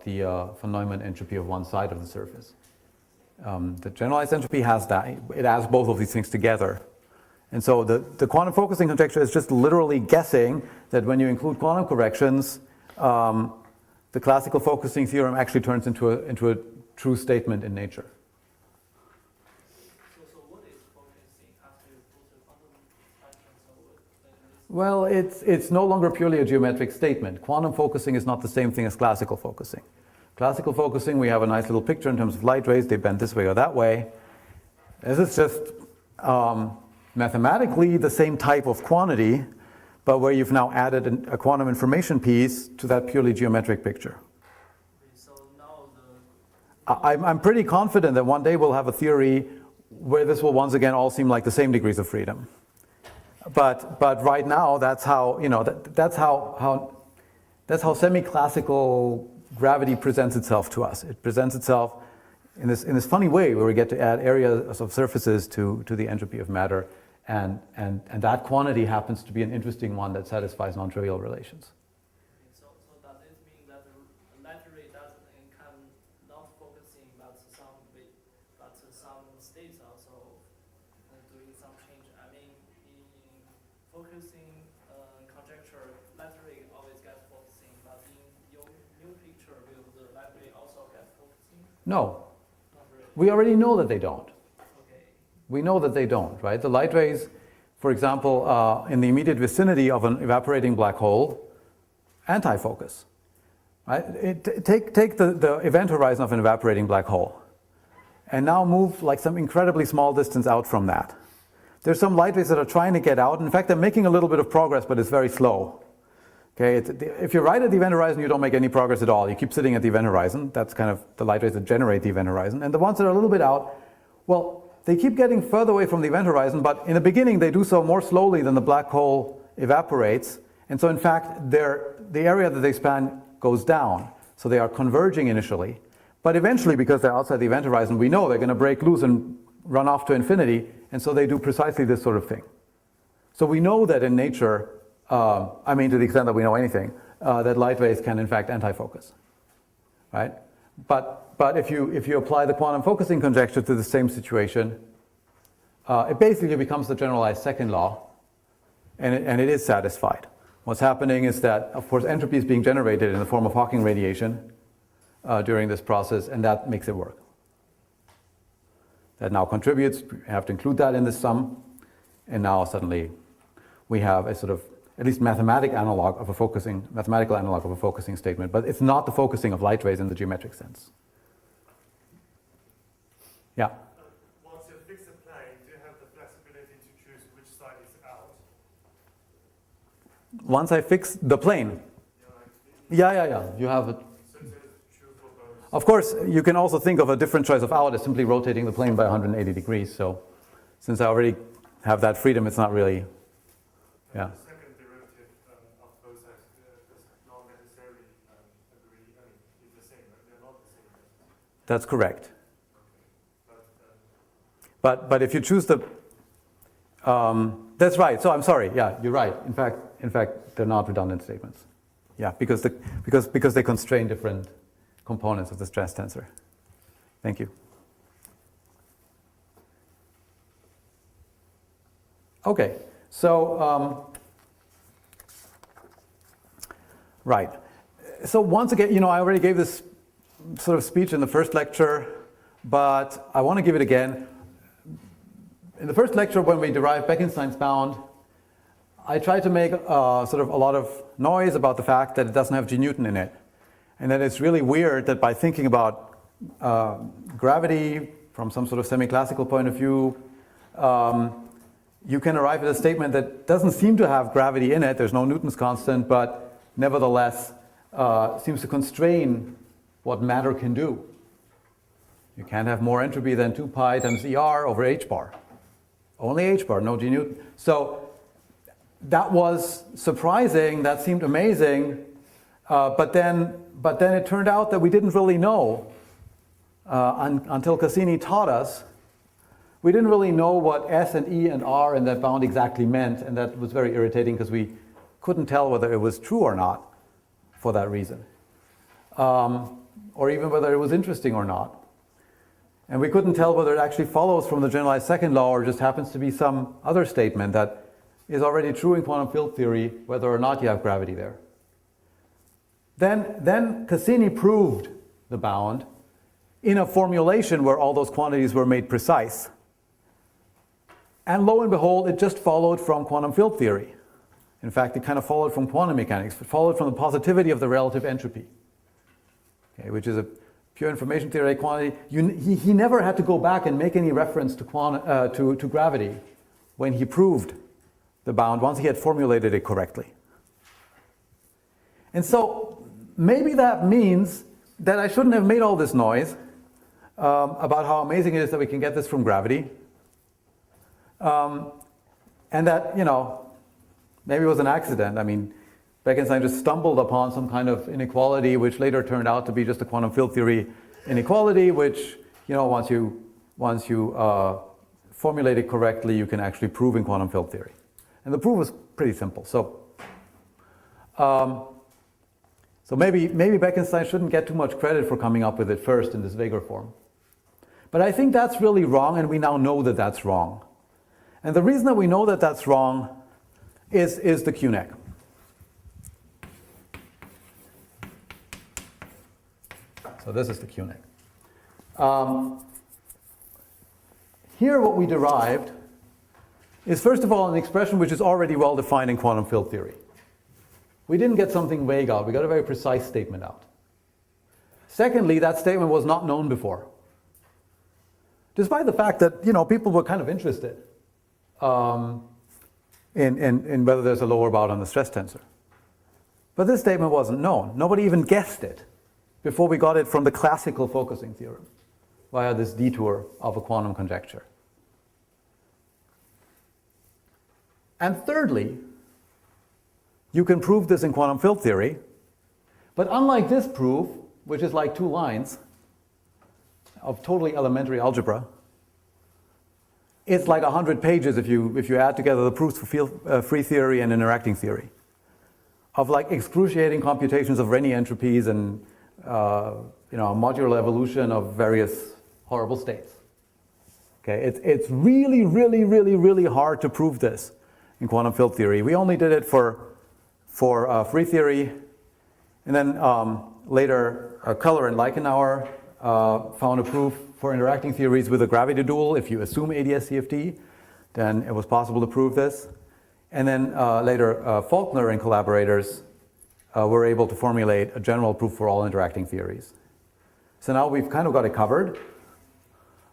the von Neumann entropy of one side of the surface. The generalized entropy has that. It has both of these things together. And so the quantum focusing conjecture is just literally guessing that when you include quantum corrections, the classical focusing theorem actually turns into a true statement in nature. So what is focusing after you put the quantum expansion? Well, it's no longer purely a geometric statement. Quantum focusing is not the same thing as classical focusing. Classical focusing, we have a nice little picture in terms of light rays. They bend this way or that way. This is just mathematically the same type of quantity, but where you've now added a quantum information piece to that purely geometric picture. So now I'm pretty confident that one day we'll have a theory where this will once again all seem like the same degrees of freedom. But right now, that's how that's how semi-classical gravity presents itself to us. It presents itself in this funny way where we get to add areas of surfaces to the entropy of matter, and that quantity happens to be an interesting one that satisfies non-trivial relations. So does this mean that the light ray doesn't come not focusing, but some states also doing some change? I mean, in focusing conjecture, light ray always gets focusing, but in your new picture, will the light ray also get focusing? No, Not really. we already know that they don't. Okay. We know that they don't, right? The light rays, for example, in the immediate vicinity of an evaporating black hole, anti-focus. Right? Take the event horizon of an evaporating black hole, and now move like some incredibly small distance out from that. There's some light rays that are trying to get out. In fact, they're making a little bit of progress, but it's very slow. Okay, if you're right at the event horizon, you don't make any progress at all. You keep sitting at the event horizon. That's kind of the light rays that generate the event horizon. And the ones that are a little bit out, well, they keep getting further away from the event horizon, but in the beginning they do so more slowly than the black hole evaporates. And so in fact, the area that they span goes down. So they are converging initially. But eventually, because they're outside the event horizon, we know they're going to break loose and run off to infinity. And so they do precisely this sort of thing. So we know that in nature, to the extent that we know anything, that light rays can in fact anti-focus, right? But if you apply the quantum focusing conjecture to the same situation, it basically becomes the generalized second law, and it is satisfied. What's happening is that, of course, entropy is being generated in the form of Hawking radiation during this process, and that makes it work. That now contributes. You have to include that in this sum, and now suddenly we have a sort of at least mathematical analog of a focusing statement, but it's not the focusing of light rays in the geometric sense. Yeah. Once you fix a plane, do you have the flexibility to choose which side is out? Once I fix the plane. Yeah. You have it. So choose for both. Of course, you can also think of a different choice of out as simply rotating the plane by 180 degrees. So since I already have that freedom, it's not really, yeah. The second derivative of both sides does not necessarily agree. It's the same, right? They're not the same. That's correct. But if you choose the, that's right. So I'm sorry. Yeah, you're right. In fact, they're not redundant statements. Yeah, because they constrain different components of the stress tensor. Thank you. Okay, so right. So once again, I already gave this sort of speech in the first lecture, but I want to give it again. In the first lecture, when we derived Bekenstein's bound, I tried to make sort of a lot of noise about the fact that it doesn't have G Newton in it, and that it's really weird that by thinking about gravity from some sort of semi-classical point of view, you can arrive at a statement that doesn't seem to have gravity in it. There's no Newton's constant, but nevertheless seems to constrain what matter can do. You can't have more entropy than 2 pi times ER over h bar. Only h bar, no G Newton. So that was surprising. That seemed amazing. But then it turned out that we didn't really know until Cassini taught us. We didn't really know what S and E and R in that bound exactly meant, and that was very irritating because we couldn't tell whether it was true or not for that reason, or even whether it was interesting or not. And we couldn't tell whether it actually follows from the generalized second law or just happens to be some other statement that is already true in quantum field theory, whether or not you have gravity there. Then Cassini proved the bound in a formulation where all those quantities were made precise. And lo and behold, it just followed from quantum field theory. In fact, it kind of followed from quantum mechanics. It followed from the positivity of the relative entropy, okay, which is a pure information theory quantity. He never had to go back and make any reference to gravity when he proved the bound, once he had formulated it correctly. And so maybe that means that I shouldn't have made all this noise about how amazing it is that we can get this from gravity. And that, maybe it was an accident. I mean, Bekenstein just stumbled upon some kind of inequality, which later turned out to be just a quantum field theory inequality, which, once you formulate it correctly, you can actually prove in quantum field theory. And the proof was pretty simple. So maybe Bekenstein shouldn't get too much credit for coming up with it first in this vaguer form. But I think that's really wrong, and we now know that that's wrong. And the reason that we know that that's wrong is the QNEC. So this is the QNEC. Here what we derived is, first of all, an expression which is already well defined in quantum field theory. We didn't get something vague out. We got a very precise statement out. Secondly, that statement was not known before, despite the fact that people were kind of interested in whether there's a lower bound on the stress tensor. But this statement wasn't known. Nobody even guessed it before we got it from the classical focusing theorem via this detour of a quantum conjecture. And thirdly, you can prove this in quantum field theory, but unlike this proof, which is like 2 lines of totally elementary algebra, it's like 100 pages if you add together the proofs for free theory and interacting theory, of like excruciating computations of Renyi entropies and a modular evolution of various horrible states. Okay, it's really, really, really, really hard to prove this in quantum field theory. We only did it for free theory, and then later Keller and Leichenauer found a proof for interacting theories with a gravity dual. If you assume ADS-CFT, then it was possible to prove this. And then later Faulkner and collaborators were able to formulate a general proof for all interacting theories. So now we've kind of got it covered.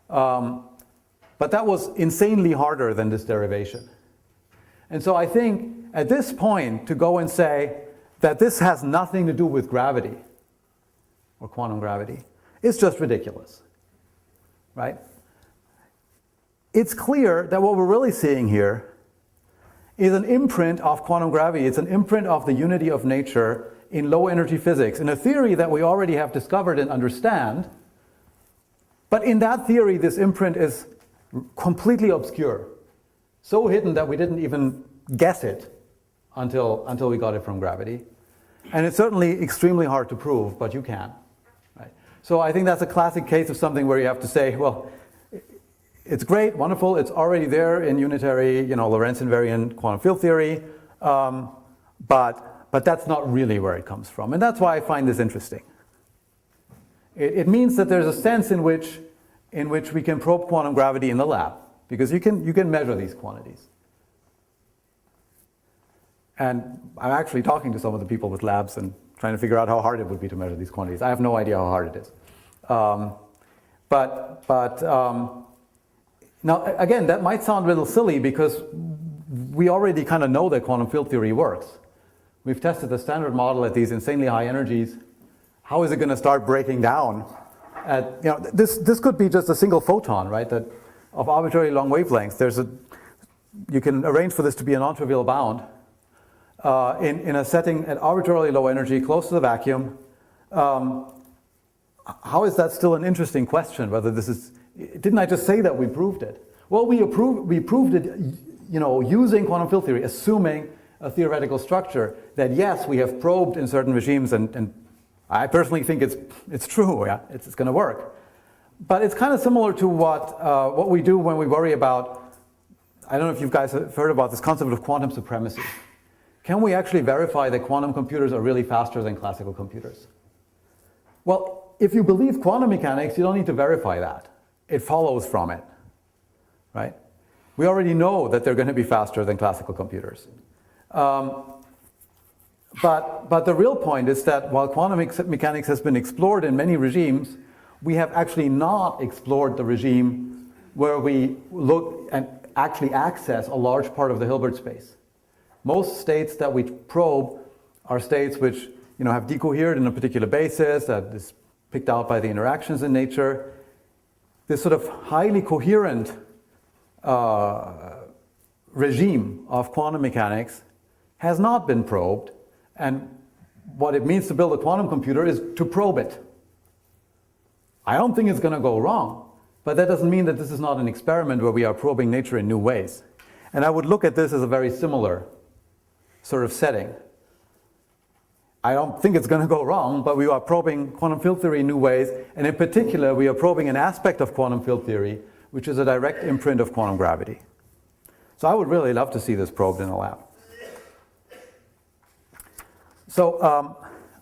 But that was insanely harder than this derivation. And so I think at this point to go and say that this has nothing to do with gravity or quantum gravity is just ridiculous, right? It's clear that what we're really seeing here is an imprint of quantum gravity. It's an imprint of the unity of nature in low energy physics, in a theory that we already have discovered and understand. But in that theory, this imprint is completely obscure, so hidden that we didn't even guess it until we got it from gravity. And it's certainly extremely hard to prove, but you can. Right? So I think that's a classic case of something where you have to say, well, it's great, wonderful, it's already there in unitary, Lorentz invariant quantum field theory, but that's not really where it comes from. And that's why I find this interesting. It means that there's a sense in which we can probe quantum gravity in the lab, because you can measure these quantities. And I'm actually talking to some of the people with labs and trying to figure out how hard it would be to measure these quantities. I have no idea how hard it is. Now, again, that might sound a little silly because we already kind of know that quantum field theory works. We've tested the standard model at these insanely high energies. How is it going to start breaking down? This could be just a single photon, right? That of arbitrarily long wavelengths. You can arrange for this to be a non-trivial bound in a setting at arbitrarily low energy, close to the vacuum. How is that still an interesting question? Whether this is, didn't I just say that we proved it? Well, we proved it, using quantum field theory, assuming a theoretical structure that yes, we have probed in certain regimes, and I personally think it's true. Yeah, it's going to work. But it's kind of similar to what we do when we worry about. I don't know if you guys have heard about this concept of quantum supremacy. Can we actually verify that quantum computers are really faster than classical computers? Well, if you believe quantum mechanics, you don't need to verify that. It follows from it, right? We already know that they're going to be faster than classical computers. But the real point is that while quantum mechanics has been explored in many regimes, we have actually not explored the regime where we look and actually access a large part of the Hilbert space. Most states that we probe are states which have decohered in a particular basis that is picked out by the interactions in nature. This sort of highly coherent regime of quantum mechanics has not been probed, and what it means to build a quantum computer is to probe it. I don't think it's going to go wrong, but that doesn't mean that this is not an experiment where we are probing nature in new ways. And I would look at this as a very similar sort of setting. I don't think it's going to go wrong, but we are probing quantum field theory in new ways, and in particular, we are probing an aspect of quantum field theory, which is a direct imprint of quantum gravity. So I would really love to see this probed in the lab. So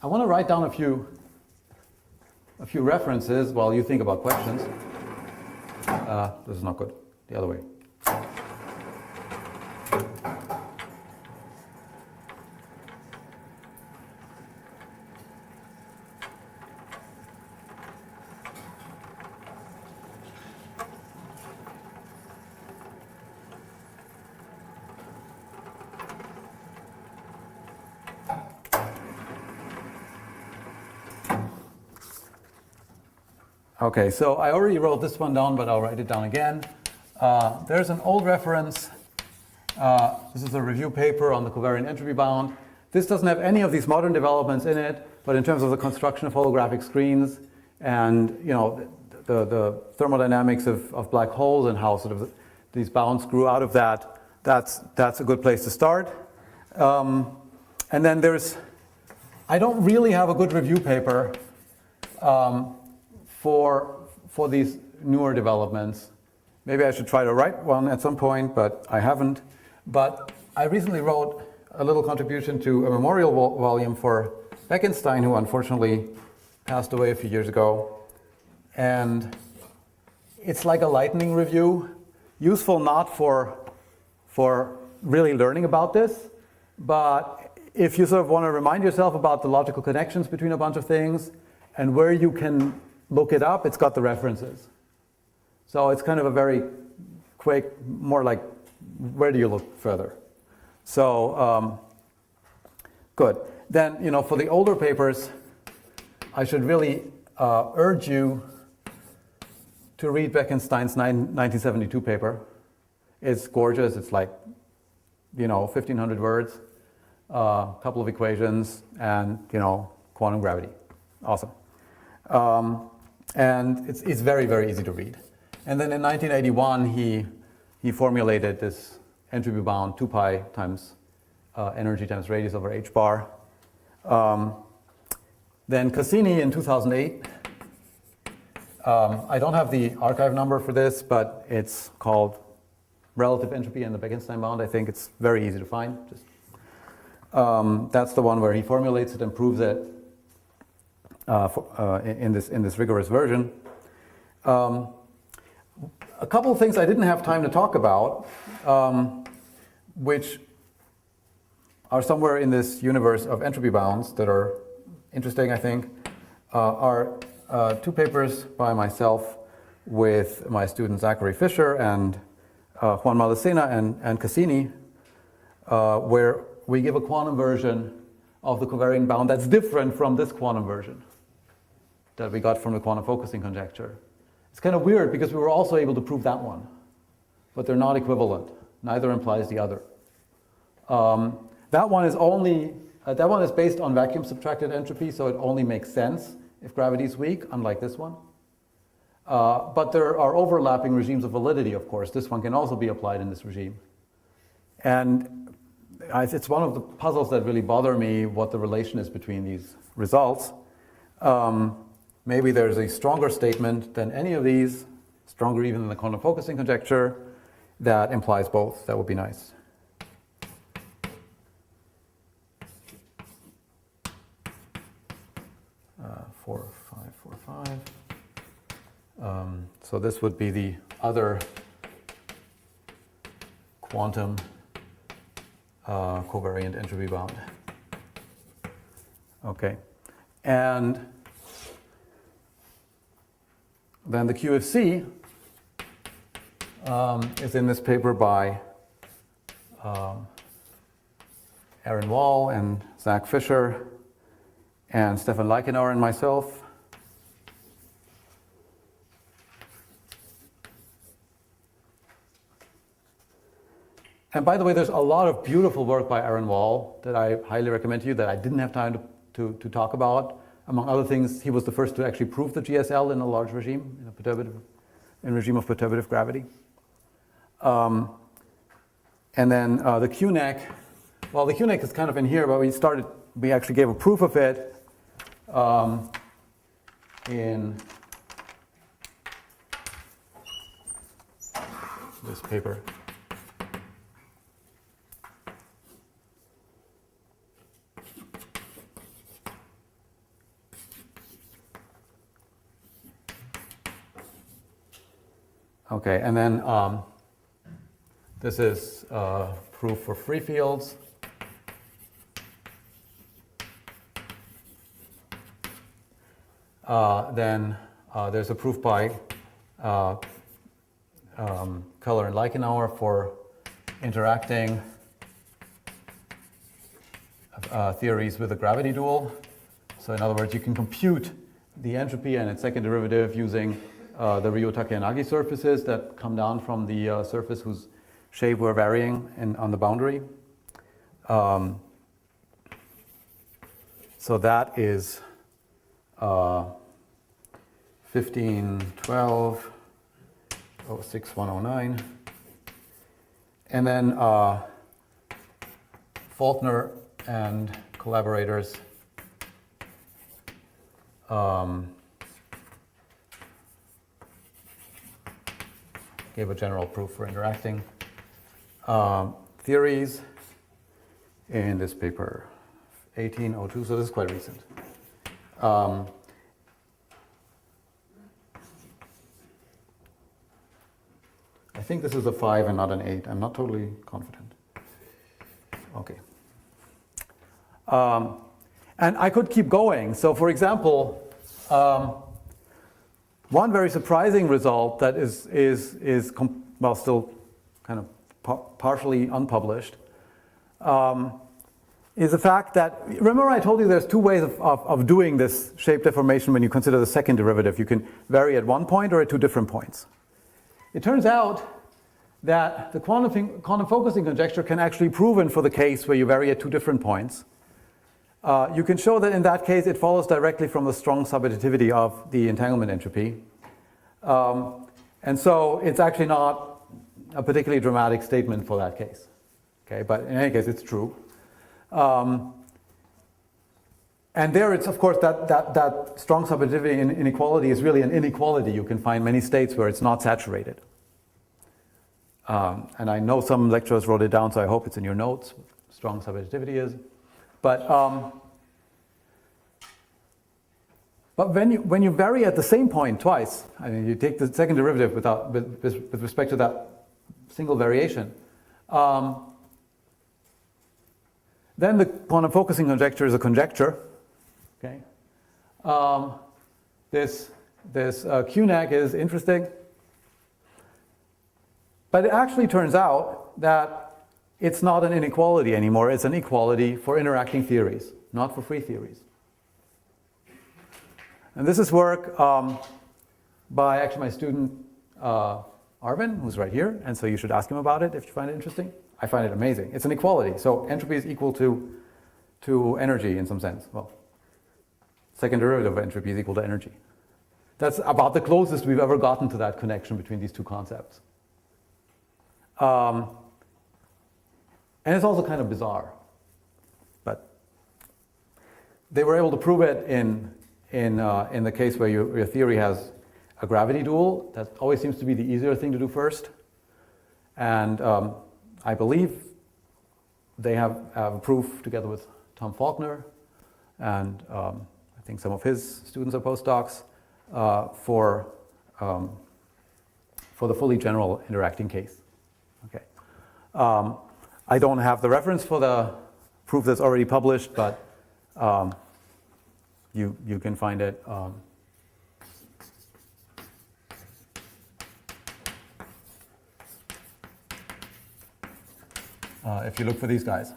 I want to write down a few references while you think about questions. This is not good. The other way. Okay, so I already wrote this one down, but I'll write it down again. There's an old reference. This is a review paper on the covariant entropy bound. This doesn't have any of these modern developments in it, but in terms of the construction of holographic screens and the thermodynamics of black holes and how sort of these bounds grew out of that, that's a good place to start. And then I don't really have a good review paper for these newer developments. Maybe I should try to write one at some point, but I haven't. But I recently wrote a little contribution to a memorial volume for Bekenstein, who unfortunately passed away a few years ago. And it's like a lightning review, useful not for really learning about this, but if you sort of want to remind yourself about the logical connections between a bunch of things and where you can look it up, it's got the references. So it's kind of a very quick, more like, where do you look further? So, good. Then, for the older papers, I should really urge you to read Bekenstein's 1972 paper. It's gorgeous. It's like, 1,500 words, a couple of equations, and, quantum gravity. Awesome. And it's very, very easy to read. And then in 1981, he formulated this entropy bound 2 pi times energy times radius over h bar. Then Cassini in 2008, I don't have the archive number for this, but it's called Relative Entropy and the Bekenstein Bound. I think it's very easy to find. That's the one where he formulates it and proves it in this rigorous version. A couple of things I didn't have time to talk about, which are somewhere in this universe of entropy bounds that are interesting, I think, are 2 papers by myself with my student Zachary Fisher and Juan Malacena and Cassini, where we give a quantum version of the covariant bound that's different from this quantum version that we got from the quantum focusing conjecture. It's kind of weird because we were also able to prove that one, but they're not equivalent. Neither implies the other. That one is based on vacuum subtracted entropy, so it only makes sense if gravity is weak, unlike this one. But there are overlapping regimes of validity, of course. This one can also be applied in this regime. And it's one of the puzzles that really bother me, what the relation is between these results. Maybe there's a stronger statement than any of these, stronger even than the quantum focusing conjecture, that implies both. That would be nice. Four, five. So this would be the other quantum covariant entropy bound. Okay, and then the QFC is in this paper by Aaron Wall and Zach Fisher and Stefan Leichenauer and myself. And by the way, there's a lot of beautiful work by Aaron Wall that I highly recommend to you that I didn't have time to talk about. Among other things, he was the first to actually prove the GSL in a large regime, in a regime of perturbative gravity. And then the QNEC, well, the QNEC is kind of in here, but we actually gave a proof of it in this paper. Okay, and then this is proof for free fields. Then there's a proof by Keller and Leichenauer for interacting theories with a gravity dual. So in other words, you can compute the entropy and its second derivative using the Ryutake-Yanagi surfaces that come down from the surface whose shape we're varying on the boundary. So that is 1512 06109. And then Faulkner and collaborators gave a general proof for interacting theories in this paper, 1802, so this is quite recent. I think this is a 5 and not an 8. I'm not totally confident. Okay. And I could keep going. So for example, one very surprising result that is still kind of partially unpublished is the fact that, remember I told you there's two ways of doing this shape deformation when you consider the second derivative. You can vary at one point or at two different points. It turns out that the quantum focusing conjecture can actually be proven for the case where you vary at two different points. You can show that in that case it follows directly from the strong subadditivity of the entanglement entropy. And And so it's actually not a particularly dramatic statement for that case. Okay, but in any case, it's true. And there it's, of course, that strong subjectivity inequality is really an inequality. You can find many states where it's not saturated. And I know some lecturers wrote it down, so I hope it's in your notes. Strong subjectivity is. But when you vary at the same point twice, I mean, you take the second derivative with respect to that single variation, then the quantum focusing conjecture is a conjecture. Okay. This QNAC is interesting, but it actually turns out that it's not an inequality anymore. It's an equality for interacting theories, not for free theories. And this is work by actually my student Arvin, who's right here, and so you should ask him about it if you find it interesting. I find it amazing. It's an equality, so entropy is equal to energy in some sense. Well, second derivative of entropy is equal to energy. That's about the closest we've ever gotten to that connection between these two concepts. And it's also kind of bizarre, but they were able to prove it in the case where your theory has a gravity dual. That always seems to be the easier thing to do first. And I believe they have a proof together with Tom Faulkner, and I think some of his students are postdocs, for the fully general interacting case. Okay. I don't have the reference for the proof that's already published, but you can find it. If you look for these guys.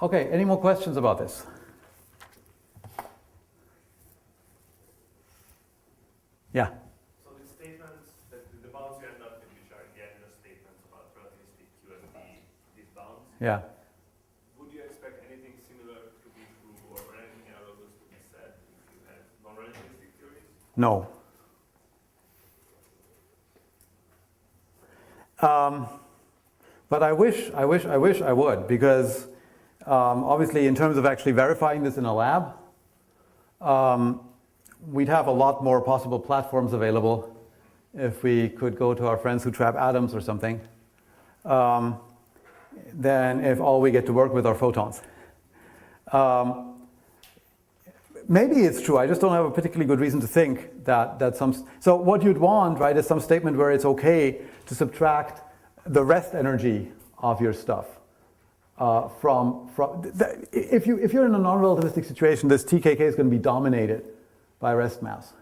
Okay, any more questions about this? Yeah. So the statements, the bounds you end up in, which are again the statements about relativistic QFD, these bounds. Yeah. Would you expect anything similar to be true or anything analogous to be said if you had non-relativistic theories? No. But I wish I would, because obviously in terms of actually verifying this in a lab, we'd have a lot more possible platforms available if we could go to our friends who trap atoms or something, than if all we get to work with are photons. Maybe it's true, I just don't have a particularly good reason to think that some... So what you'd want, right, is some statement where it's okay to subtract the rest energy of your stuff. If you're in a non-relativistic situation, this TKK is going to be dominated by rest mass.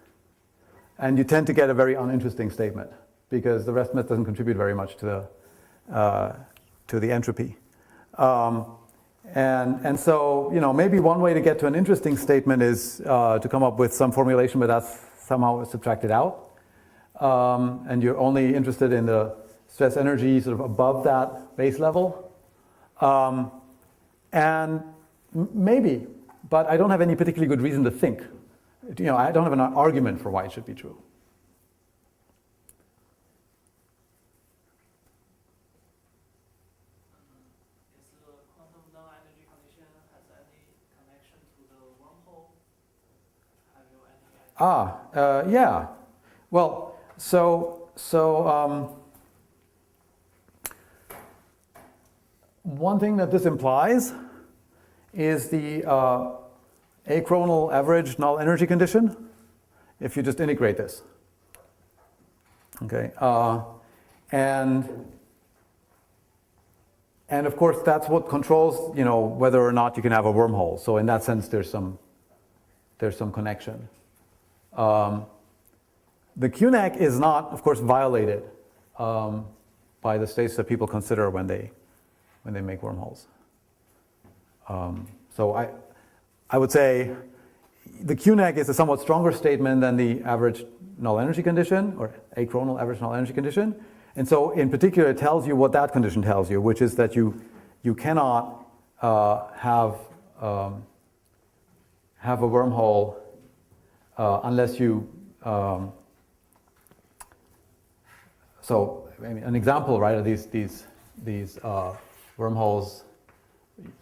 And you tend to get a very uninteresting statement because the rest mass doesn't contribute very much to the entropy. And so, you know, maybe one way to get to an interesting statement is to come up with some formulation where that's somehow subtracted out. And you're only interested in the stress energy sort of above that base level. And maybe, but I don't have any particularly good reason to think. You know, I don't have an argument for why it should be true. Is the quantum non-energy condition has any connection to the wormhole? Have you any idea? Yeah. Well, so one thing that this implies is the achronal average null energy condition, if you just integrate this. Okay, and of course that's what controls, you know, whether or not you can have a wormhole. So in that sense, there's some connection. The QNAC is not, of course, violated by the states that people consider when they make wormholes. So I would say the QNEC is a somewhat stronger statement than the average null energy condition, or achronal average null energy condition. And so in particular, it tells you what that condition tells you, which is that you cannot have a wormhole unless you so I mean, an example, right, of these wormholes.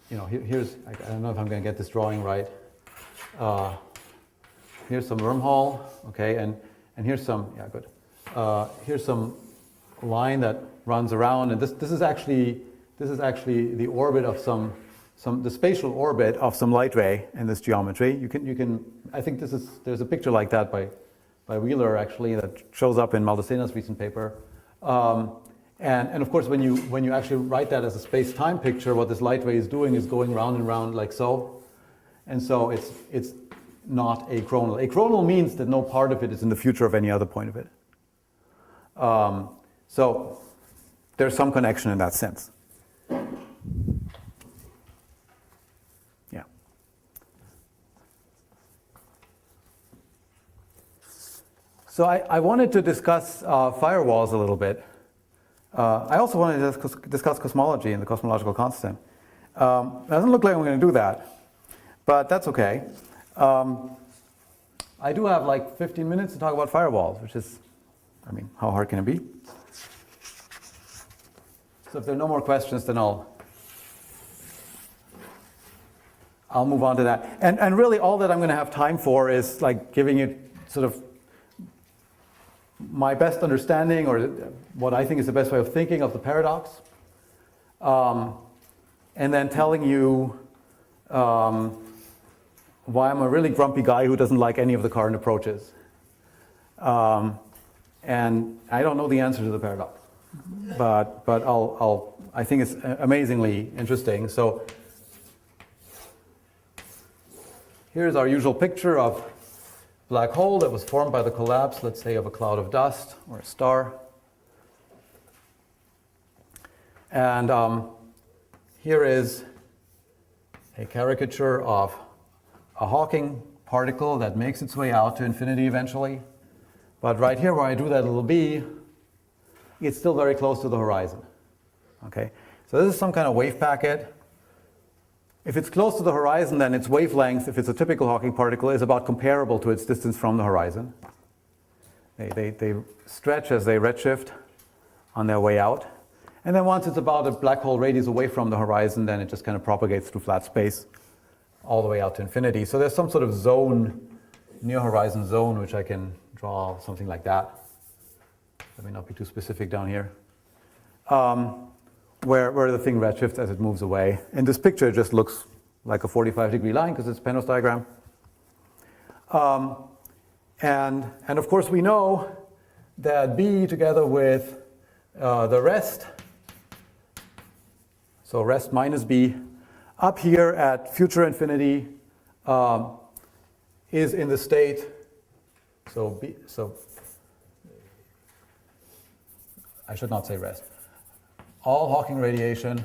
You know, here's, I don't know if I'm going to get this drawing right. Here's some wormhole, okay, and here's some, yeah, good. Here's some line that runs around, and this is actually the orbit of the spatial orbit of some light ray in this geometry. You can I think there's a picture like that by Wheeler actually that shows up in Maldacena's recent paper. And of course, when you actually write that as a space-time picture, what this light ray is doing is going round and round like so. And so it's not achronal. Achronal means that no part of it is in the future of any other point of it. So there's some connection in that sense. Yeah. So I wanted to discuss firewalls a little bit. I also wanted to discuss cosmology and the cosmological constant. It doesn't look like I'm going to do that, but that's okay. I do have like 15 minutes to talk about firewalls, which is, I mean, how hard can it be? So if there are no more questions, then I'll move on to that. And really all that I'm going to have time for is like giving you sort of my best understanding, or what I think is the best way of thinking of the paradox, and then telling you why I'm a really grumpy guy who doesn't like any of the current approaches. And I don't know the answer to the paradox, but I think it's amazingly interesting. So here's our usual picture of black hole that was formed by the collapse, let's say, of a cloud of dust or a star. And here is a caricature of a Hawking particle that makes its way out to infinity eventually. But right here where I do that little b, it's still very close to the horizon. Okay? So this is some kind of wave packet. If it's close to the horizon, then its wavelength, if it's a typical Hawking particle, is about comparable to its distance from the horizon. They stretch as they redshift on their way out. And then once it's about a black hole radius away from the horizon, then it just kind of propagates through flat space all the way out to infinity. So there's some sort of zone, near horizon zone, which I can draw something like that. Let me not be too specific down here. Where the thing redshifts as it moves away. In this picture, it just looks like a 45-degree line because it's a Penrose diagram. And of course, we know that B together with the rest, so rest minus B, up here at future infinity is in the state, so I should not say rest. All Hawking radiation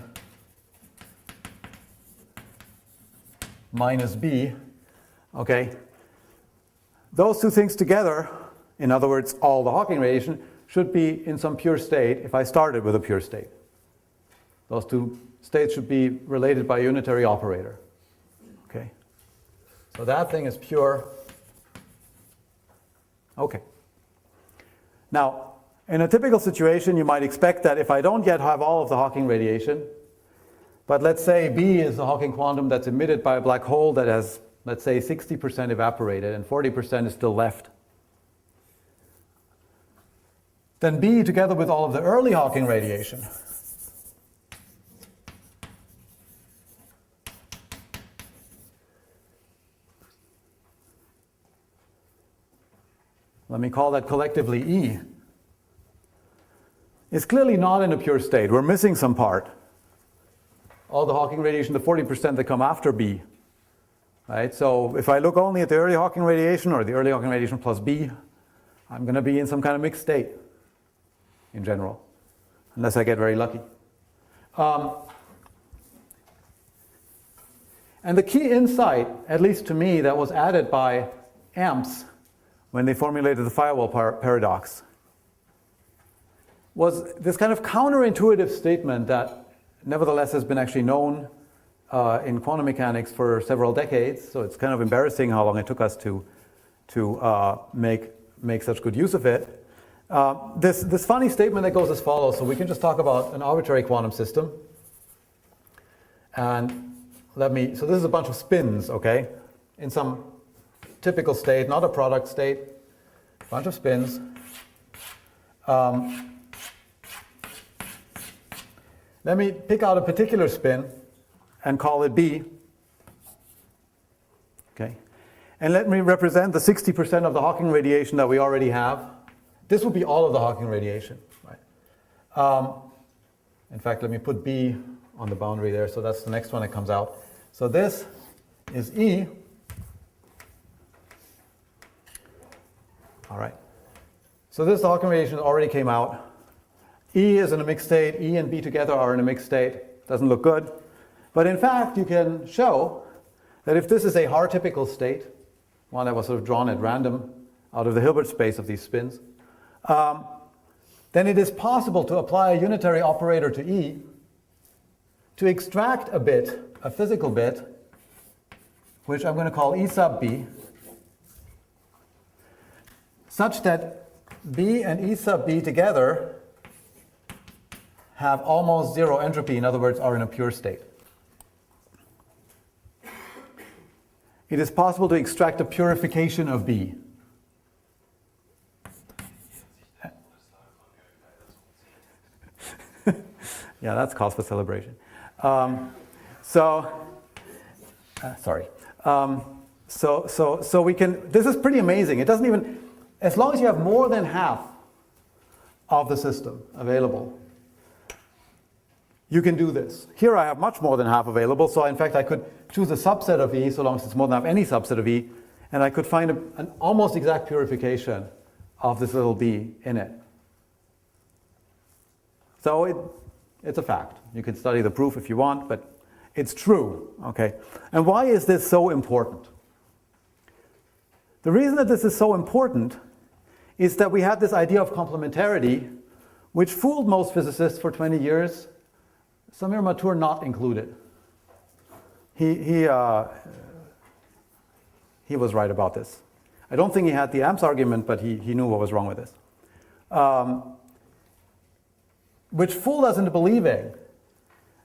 minus B, okay? Those two things together, in other words, all the Hawking radiation, should be in some pure state if I started with a pure state. Those two states should be related by a unitary operator, okay? So that thing is pure. Okay. Now, in a typical situation, you might expect that if I don't yet have all of the Hawking radiation, but let's say B is the Hawking quantum that's emitted by a black hole that has, let's say, 60% evaporated and 40% is still left. Then B, together with all of the early Hawking radiation, let me call that collectively E, is clearly not in a pure state. We're missing some part. All the Hawking radiation, the 40% that come after B. Right? So if I look only at the early Hawking radiation or the early Hawking radiation plus B, I'm going to be in some kind of mixed state in general, unless I get very lucky. And the key insight, at least to me, that was added by AMPS when they formulated the firewall paradox was this kind of counterintuitive statement that nevertheless has been actually known in quantum mechanics for several decades. So it's kind of embarrassing how long it took us to make such good use of it. This funny statement that goes as follows. So we can just talk about an arbitrary quantum system. And so this is a bunch of spins, okay, in some typical state, not a product state, a bunch of spins. Let me pick out a particular spin and call it B. Okay. And let me represent the 60% of the Hawking radiation that we already have. This would be all of the Hawking radiation, right? In fact, let me put B on the boundary there, so that's the next one that comes out. So this is E. All right. So this Hawking radiation already came out. E is in a mixed state. E and B together are in a mixed state. Doesn't look good. But in fact, you can show that if this is a Haar-typical state, one that was sort of drawn at random out of the Hilbert space of these spins, then it is possible to apply a unitary operator to E to extract a bit, a physical bit, which I'm going to call E sub B, such that B and E sub B together have almost zero entropy, in other words, are in a pure state. It is possible to extract a purification of B. Yeah, that's cause for celebration. So we can, this is pretty amazing. It doesn't even, as long as you have more than half of the system available, you can do this. Here I have much more than half available, so in fact I could choose a subset of E, so long as it's more than half any subset of E, and I could find an almost exact purification of this little B in it. So it's a fact. You can study the proof if you want, but it's true, okay? And why is this so important? The reason that this is so important is that we had this idea of complementarity, which fooled most physicists for 20 years, Samir Mathur not included. He was right about this. I don't think he had the AMPS argument, but he knew what was wrong with this. Which fooled us into believing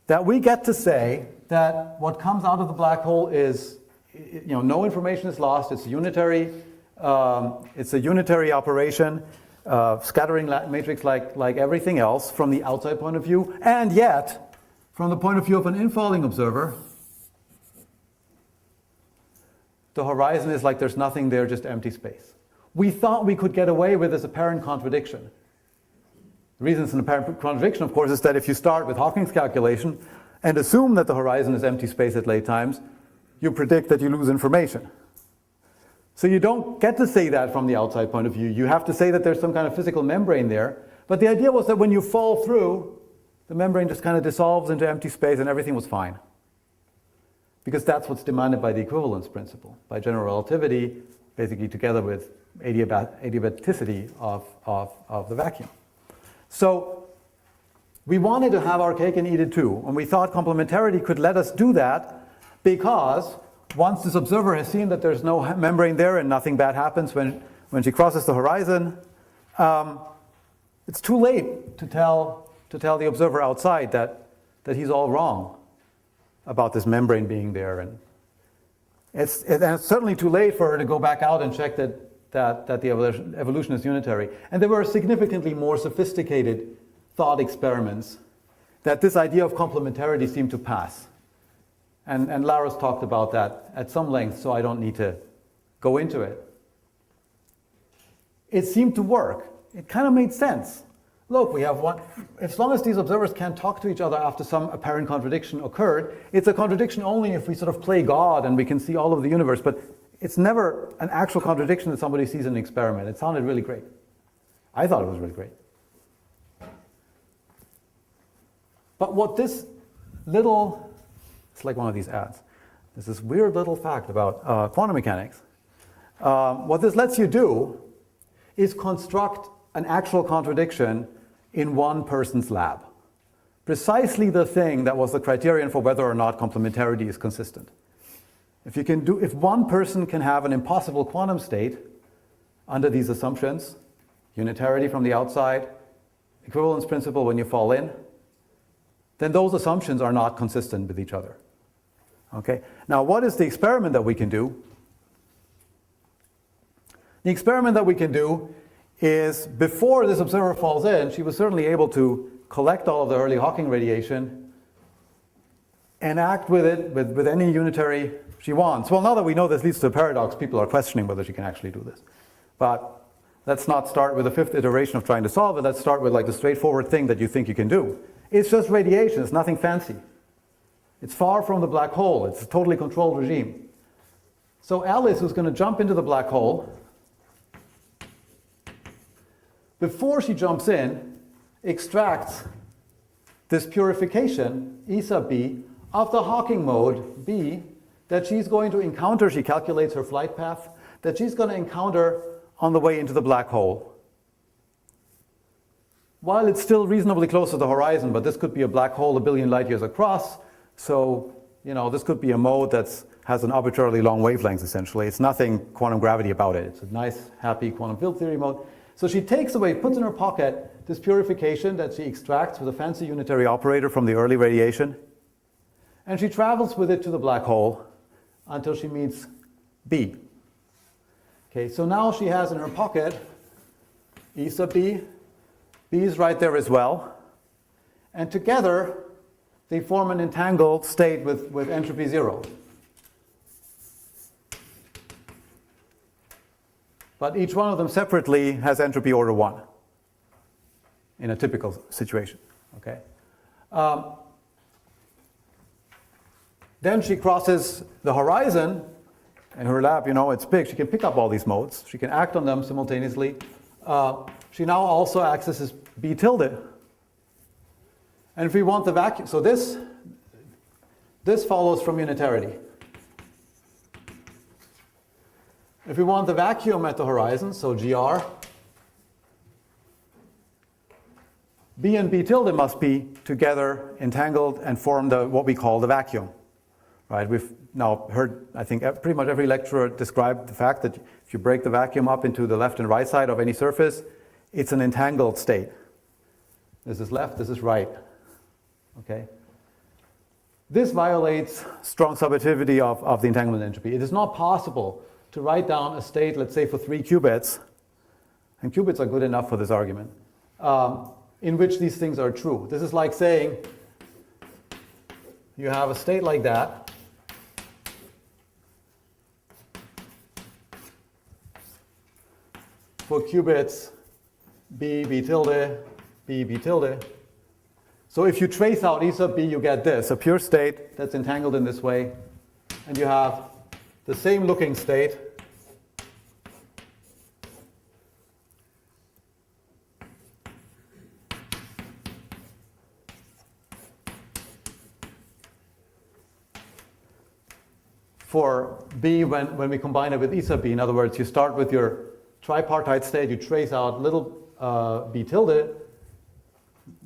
that we get to say that what comes out of the black hole is, no information is lost. It's a unitary operation, scattering matrix like everything else from the outside point of view, and yet, from the point of view of an infalling observer, the horizon is like there's nothing there, just empty space. We thought we could get away with this apparent contradiction. The reason it's an apparent contradiction, of course, is that if you start with Hawking's calculation and assume that the horizon is empty space at late times, you predict that you lose information. So you don't get to say that from the outside point of view. You have to say that there's some kind of physical membrane there. But the idea was that when you fall through, the membrane just kind of dissolves into empty space and everything was fine. Because that's what's demanded by the equivalence principle, by general relativity, basically together with adiabaticity of the vacuum. So we wanted to have our cake and eat it too. And we thought complementarity could let us do that because once this observer has seen that there's no membrane there and nothing bad happens when she crosses the horizon, it's too late to tell the observer outside that he's all wrong about this membrane being there. And it's certainly too late for her to go back out and check that the evolution is unitary. And there were significantly more sophisticated thought experiments that this idea of complementarity seemed to pass. And Laura's talked about that at some length, so I don't need to go into it. It seemed to work. It kind of made sense. Look, we have one, as long as these observers can't talk to each other after some apparent contradiction occurred, it's a contradiction only if we sort of play God and we can see all of the universe, but it's never an actual contradiction that somebody sees in an experiment. It sounded really great. I thought it was really great. But what this little, it's like one of these ads, There's this weird little fact about quantum mechanics. What this lets you do is construct an actual contradiction in one person's lab. Precisely the thing that was the criterion for whether or not complementarity is consistent. If one person can have an impossible quantum state under these assumptions, unitarity from the outside, equivalence principle when you fall in, then those assumptions are not consistent with each other. Okay? Now, what is the experiment that we can do? The experiment that we can do is, before this observer falls in, she was certainly able to collect all of the early Hawking radiation and act with it with any unitary she wants. Well, now that we know this leads to a paradox, people are questioning whether she can actually do this. But let's not start with the fifth iteration of trying to solve it. Let's start with like the straightforward thing that you think you can do. It's just radiation. It's nothing fancy. It's far from the black hole. It's a totally controlled regime. So Alice, who's going to jump into the black hole, before she jumps in, extracts this purification, E sub b, of the Hawking mode, B, that she's going to encounter. She calculates her flight path, that she's going to encounter on the way into the black hole. While it's still reasonably close to the horizon, but this could be a black hole a billion light years across, so this could be a mode that has an arbitrarily long wavelength, essentially. It's nothing quantum gravity about it. It's a nice, happy quantum field theory mode. So she takes away, puts in her pocket, this purification that she extracts with a fancy unitary operator from the early radiation, and she travels with it to the black hole until she meets B. Okay, so now she has in her pocket E sub B. B is right there as well. And together, they form an entangled state with entropy 0. But each one of them separately has entropy order 1 in a typical situation. Okay? Then she crosses the horizon. In her lab, it's big. She can pick up all these modes. She can act on them simultaneously. She now also accesses B tilde. And if we want the vacuum, so this follows from unitarity. If we want the vacuum at the horizon, so GR, B and B tilde must be together entangled and form what we call the vacuum. Right? We've now heard, I think, pretty much every lecturer describe the fact that if you break the vacuum up into the left and right side of any surface, it's an entangled state. This is left, this is right. Okay? This violates strong subjectivity of the entanglement entropy. It is not possible to write down a state, let's say for 3 qubits, and qubits are good enough for this argument, in which these things are true. This is like saying you have a state like that, for qubits B, B tilde, B, B tilde. So if you trace out E sub B, you get this, a pure state that's entangled in this way, and you have the same looking state for B when we combine it with E sub B. In other words, you start with your tripartite state, you trace out little B tilde,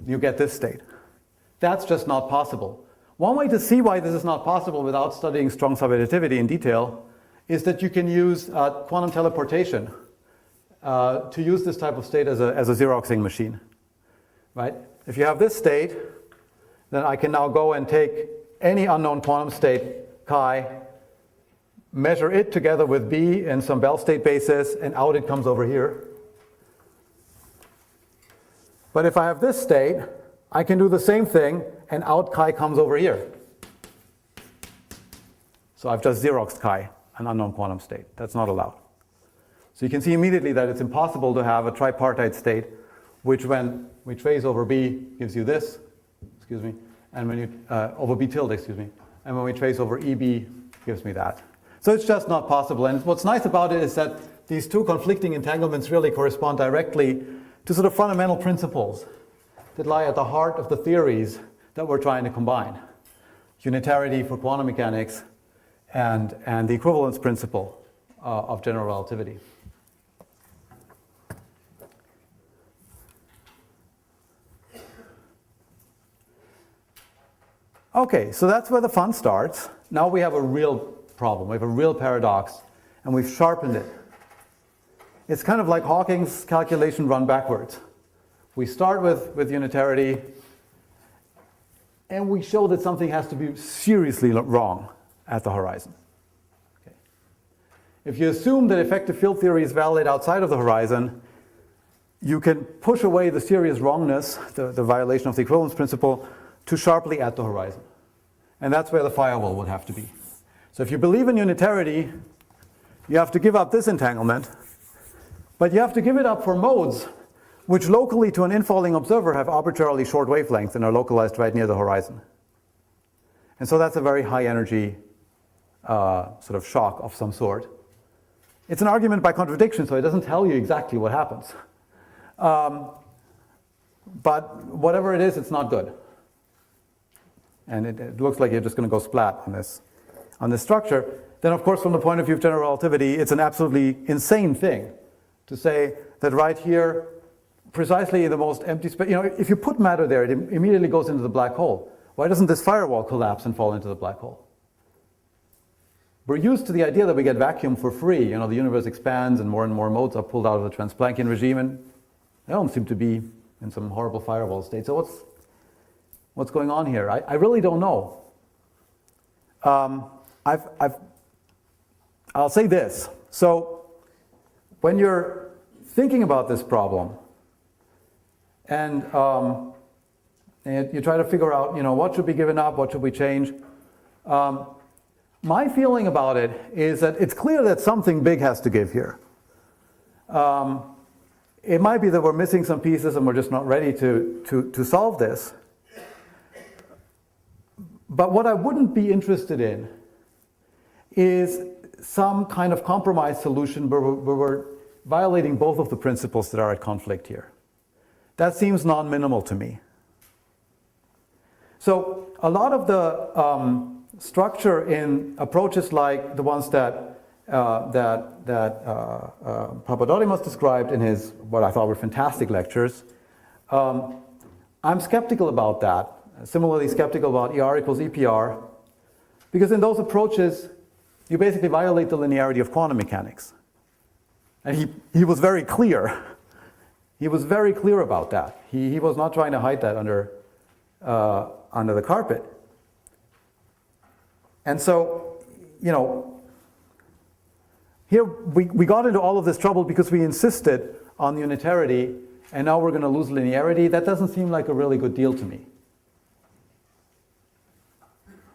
you get this state. That's just not possible. One way to see why this is not possible without studying strong subjectivity in detail is that you can use quantum teleportation to use this type of state as a Xeroxing machine. Right? If you have this state, then I can now go and take any unknown quantum state, chi, measure it together with B in some Bell state basis, and out it comes over here. But if I have this state, I can do the same thing, and out chi comes over here. So I've just Xeroxed chi, an unknown quantum state. That's not allowed. So you can see immediately that it's impossible to have a tripartite state, which when we trace over B gives you this, and when you, over B tilde, and when we trace over EB gives me that. So it's just not possible. And what's nice about it is that these two conflicting entanglements really correspond directly to sort of fundamental principles that lie at the heart of the theories that we're trying to combine. Unitarity for quantum mechanics and the equivalence principle of general relativity. Okay, so that's where the fun starts. Now we have a real problem. We have a real paradox, and we've sharpened it. It's kind of like Hawking's calculation run backwards. We start with unitarity, and we show that something has to be seriously wrong at the horizon. Okay. If you assume that effective field theory is valid outside of the horizon, you can push away the serious wrongness, the violation of the equivalence principle, to sharply at the horizon. And that's where the firewall would have to be. So if you believe in unitarity, you have to give up this entanglement, but you have to give it up for modes which locally to an infalling observer have arbitrarily short wavelengths and are localized right near the horizon. And so that's a very high energy sort of shock of some sort. It's an argument by contradiction, so it doesn't tell you exactly what happens. But whatever it is, it's not good. And it looks like you're just going to go splat on this structure. Then, of course, from the point of view of general relativity, it's an absolutely insane thing to say that right here, precisely in the most empty space, if you put matter there, it immediately goes into the black hole. Why doesn't this firewall collapse and fall into the black hole? We're used to the idea that we get vacuum for free. The universe expands and more modes are pulled out of the Transplanckian regime, and they don't seem to be in some horrible firewall state. So what's going on here? I really don't know. I'll say this. So when you're thinking about this problem and you try to figure out, what should be given up, what should we change? My feeling about it is that it's clear that something big has to give here. It might be that we're missing some pieces and we're just not ready to solve this. But what I wouldn't be interested in is some kind of compromise solution where we're violating both of the principles that are at conflict here. That seems non-minimal to me. So a lot of the structure in approaches like the ones that Papadodimos described in his, what I thought were fantastic lectures, I'm skeptical about that. Similarly skeptical about ER equals EPR, because in those approaches, you basically violate the linearity of quantum mechanics. And he was very clear. He was very clear about that. He was not trying to hide that under the carpet. And so, here we got into all of this trouble because we insisted on unitarity, and now we're going to lose linearity. That doesn't seem like a really good deal to me.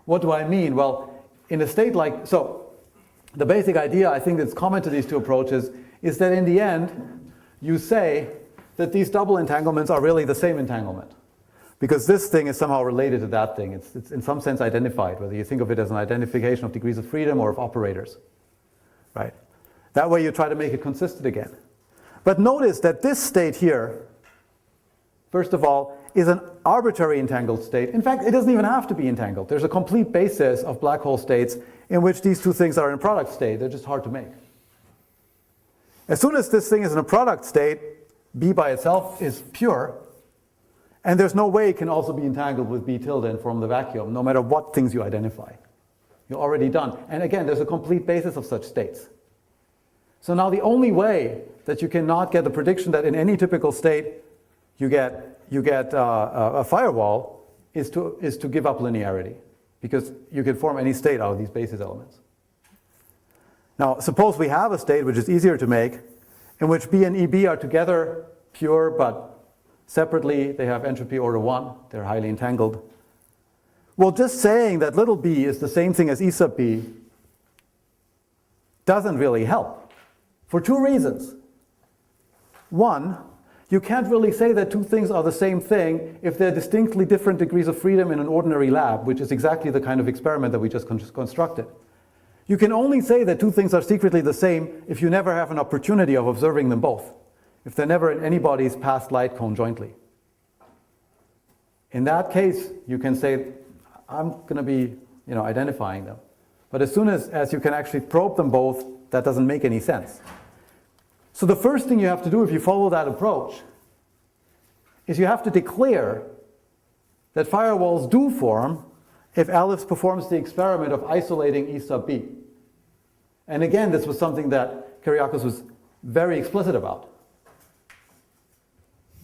What do I mean? Well, in a state so the basic idea, I think that's common to these two approaches, is that in the end, you say that these double entanglements are really the same entanglement. Because this thing is somehow related to that thing. It's in some sense identified, whether you think of it as an identification of degrees of freedom or of operators. Right? That way you try to make it consistent again. But notice that this state here, first of all, is an arbitrary entangled state. In fact, it doesn't even have to be entangled. There's a complete basis of black hole states in which these two things are in product state. They're just hard to make. As soon as this thing is in a product state, B by itself is pure, and there's no way it can also be entangled with B tilde and form the vacuum, no matter what things you identify. You're already done. And again, there's a complete basis of such states. So now the only way that you cannot get the prediction that in any typical state you get a firewall is to give up linearity, because you can form any state out of these basis elements. Now, suppose we have a state which is easier to make, in which B and EB are together pure, but separately they have entropy order 1. They're highly entangled. Well, just saying that little b is the same thing as E sub b doesn't really help, for two reasons. One, you can't really say that two things are the same thing if they're distinctly different degrees of freedom in an ordinary lab, which is exactly the kind of experiment that we just constructed. You can only say that two things are secretly the same if you never have an opportunity of observing them both, if they're never in anybody's past light cone jointly. In that case, you can say, I'm going to be identifying them. But as soon as you can actually probe them both, that doesn't make any sense. So the first thing you have to do if you follow that approach is you have to declare that firewalls do form if Ellipse performs the experiment of isolating E sub B. And again, this was something that Kyriakos was very explicit about.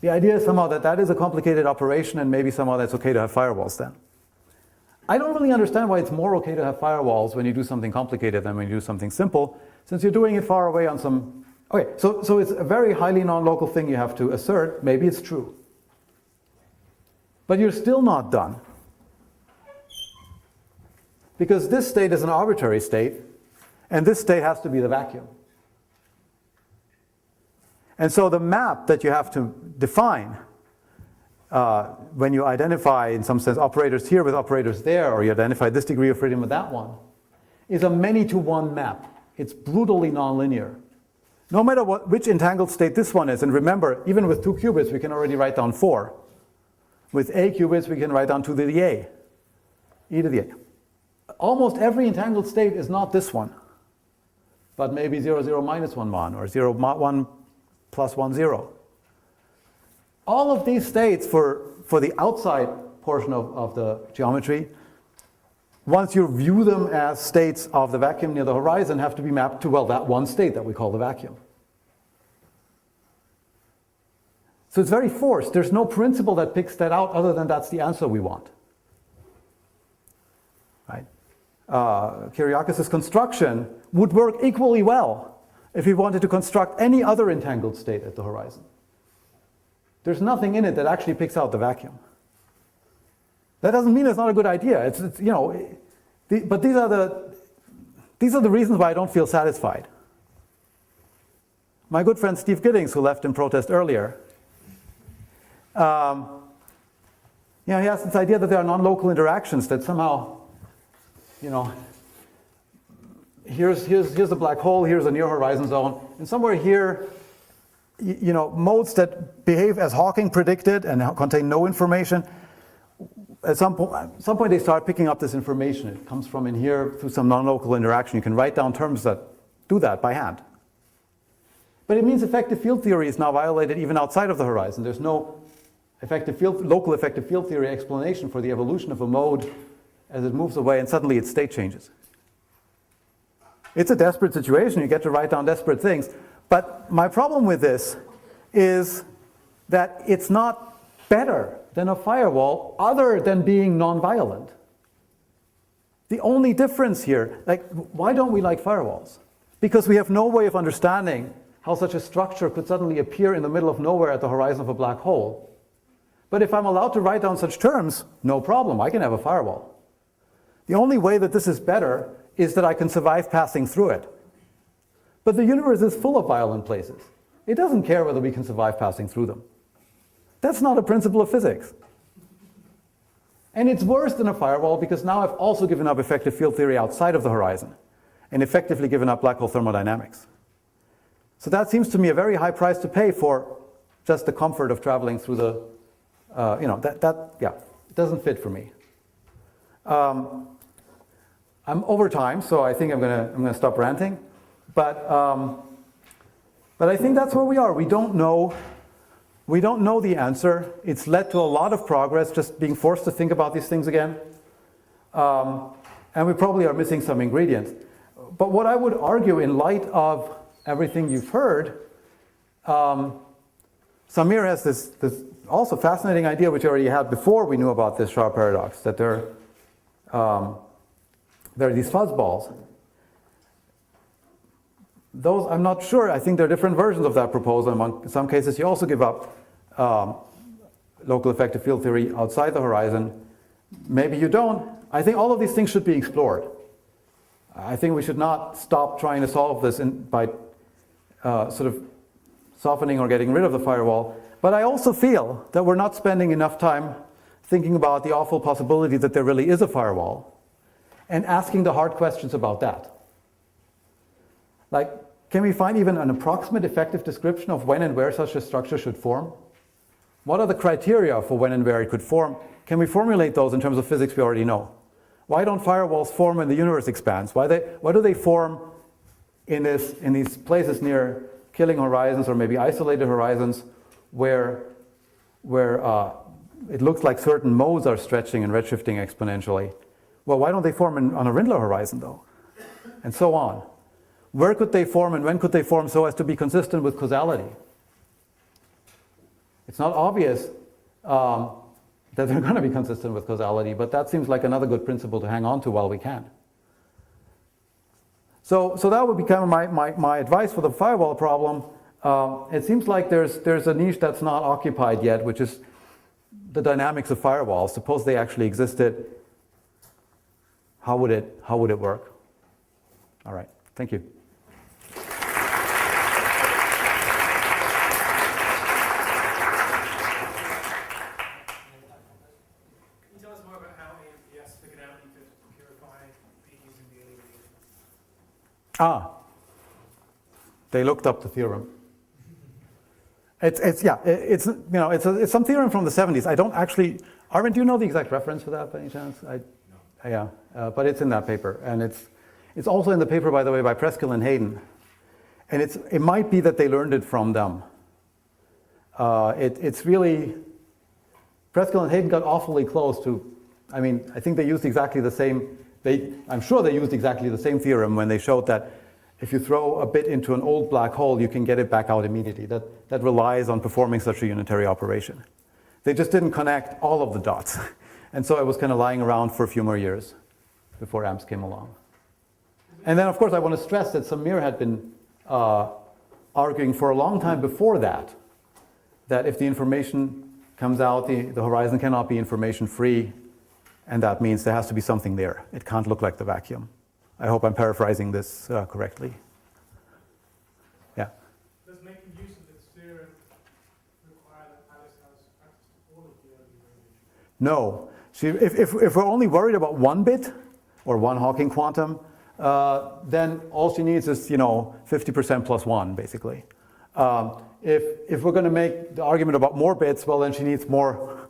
The idea is somehow that that is a complicated operation and maybe somehow that's okay to have firewalls then. I don't really understand why it's more okay to have firewalls when you do something complicated than when you do something simple, since you're doing it far away on some... Okay, so it's a very highly non-local thing you have to assert. Maybe it's true. But you're still not done. Because this state is an arbitrary state, and this state has to be the vacuum. And so the map that you have to define when you identify, in some sense, operators here with operators there, or you identify this degree of freedom with that one, is a many-to-one map. It's brutally nonlinear. No matter which entangled state this one is, and remember, even with 2 qubits, we can already write down 4. With A qubits, we can write down 2 to the A, E to the A. Almost every entangled state is not this one, but maybe 0, 0, minus 1, 1, or 0, 1, plus 1, 0. All of these states for the outside portion of the geometry, once you view them as states of the vacuum near the horizon, have to be mapped to, well, that one state that we call the vacuum. So it's very forced. There's no principle that picks that out other than that's the answer we want. Right? Kyriakos' construction would work equally well if we wanted to construct any other entangled state at the horizon. There's nothing in it that actually picks out the vacuum. That doesn't mean it's not a good idea. It's you know, but these are the reasons why I don't feel satisfied. My good friend Steve Giddings, who left in protest earlier, he has this idea that there are non-local interactions that somehow, here's a black hole, here's a near horizon zone, and somewhere here, modes that behave as Hawking predicted and contain no information. At some point they start picking up this information. It comes from in here through some non-local interaction. You can write down terms that do that by hand. But it means effective field theory is now violated even outside of the horizon. There's no local effective field theory explanation for the evolution of a mode as it moves away and suddenly its state changes. It's a desperate situation. You get to write down desperate things. But my problem with this is that it's not better than a firewall other than being nonviolent. The only difference here, why don't we like firewalls? Because we have no way of understanding how such a structure could suddenly appear in the middle of nowhere at the horizon of a black hole. But if I'm allowed to write down such terms, no problem, I can have a firewall. The only way that this is better is that I can survive passing through it. But the universe is full of violent places. It doesn't care whether we can survive passing through them. That's not a principle of physics. And it's worse than a firewall because now I've also given up effective field theory outside of the horizon and effectively given up black hole thermodynamics. So that seems to me a very high price to pay for just the comfort of traveling through the, it doesn't fit for me. I'm over time, so I think I'm gonna stop ranting. But I think that's where we are. We don't know the answer. It's led to a lot of progress, just being forced to think about these things again. And we probably are missing some ingredients. But what I would argue in light of everything you've heard, Samir has this also fascinating idea, which I already had before we knew about this Schar paradox, that there are these fuzzballs. Those, I'm not sure. I think there are different versions of that proposal. In some cases, you also give up local effective field theory outside the horizon. Maybe you don't. I think all of these things should be explored. I think we should not stop trying to solve this by sort of softening or getting rid of the firewall. But I also feel that we're not spending enough time thinking about the awful possibility that there really is a firewall and asking the hard questions about that. Can we find even an approximate effective description of when and where such a structure should form? What are the criteria for when and where it could form? Can we formulate those in terms of physics we already know? Why don't firewalls form when the universe expands? Why do they form in these places near killing horizons or maybe isolated horizons where it looks like certain modes are stretching and redshifting exponentially? Well, why don't they form on a Rindler horizon though? And so on. Where could they form and when could they form so as to be consistent with causality? It's not obvious that they're going to be consistent with causality, but that seems like another good principle to hang on to while we can. So that would be kind of my advice for the firewall problem. It seems like there's a niche that's not occupied yet, which is the dynamics of firewalls. Suppose they actually existed. How would it work? All right, thank you. They looked up the theorem. It's some theorem from the 70s. I don't actually, Arvind, do you know the exact reference for that by any chance? Yeah, but it's in that paper, and it's also in the paper, by the way, by Preskill and Hayden, and it might be that they learned it from them. It's really, Preskill and Hayden got awfully close to, I think they used exactly the same. I'm sure they used exactly the same theorem when they showed that if you throw a bit into an old black hole, you can get it back out immediately. That relies on performing such a unitary operation. They just didn't connect all of the dots. And so it was kind of lying around for a few more years before AMPS came along. And then, of course, I want to stress that Samir had been arguing for a long time before that if the information comes out, the horizon cannot be information free. And that means there has to be something there. It can't look like the vacuum. I hope I'm paraphrasing this correctly. Yeah? Does making use of this theorem require that Alice has access to all of the early radiation? No. If we're only worried about one bit, or one Hawking quantum, then all she needs is 50% plus 1, basically. If we're going to make the argument about more bits, well, then she needs more.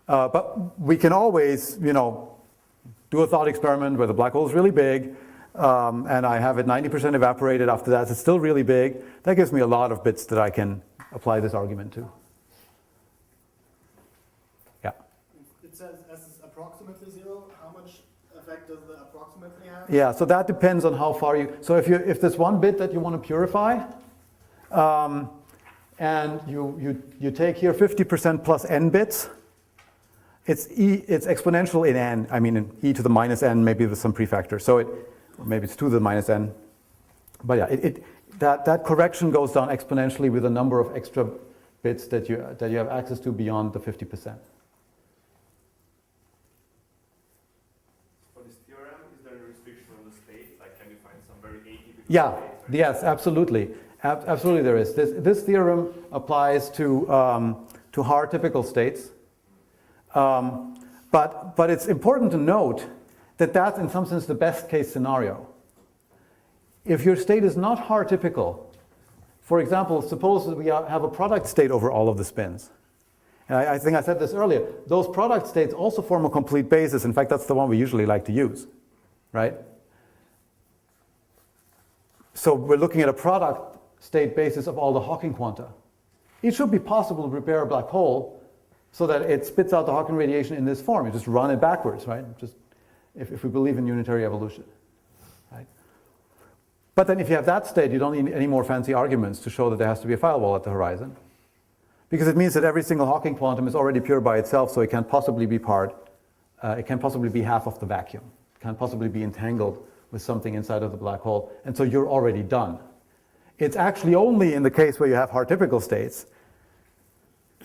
But we can always, do a thought experiment where the black hole is really big, and I have it 90% evaporated. After that, it's still really big. That gives me a lot of bits that I can apply this argument to. Yeah. It says S is approximately 0. How much effect does the approximately have? Yeah. So that depends on how far you. So if there's one bit that you want to purify, and you take here 50% plus n bits. It's exponential in n. In e to the minus n, maybe with some prefactor. So or maybe it's 2 to the minus n. But yeah, that correction goes down exponentially with a number of extra bits that you have access to beyond the 50%. For this theorem, is there a restriction on the state? Like, can you find some very atypical Yeah. states? Yes. Absolutely. Absolutely, there is. This theorem applies to hard typical states. But it's important to note that that's in some sense the best case scenario. If your state is not hard typical, for example, suppose that we have a product state over all of the spins. And I think I said this earlier. Those product states also form a complete basis. In fact, that's the one we usually like to use, right? So we're looking at a product state basis of all the Hawking quanta. It should be possible to prepare a black hole so that it spits out the Hawking radiation in this form. You just run it backwards, right? Just if we believe in unitary evolution, right? But then if you have that state, you don't need any more fancy arguments to show that there has to be a firewall at the horizon. Because it means that every single Hawking quantum is already pure by itself, so it can't possibly be it can't possibly be half of the vacuum. It can't possibly be entangled with something inside of the black hole, and so you're already done. It's actually only in the case where you have hard typical states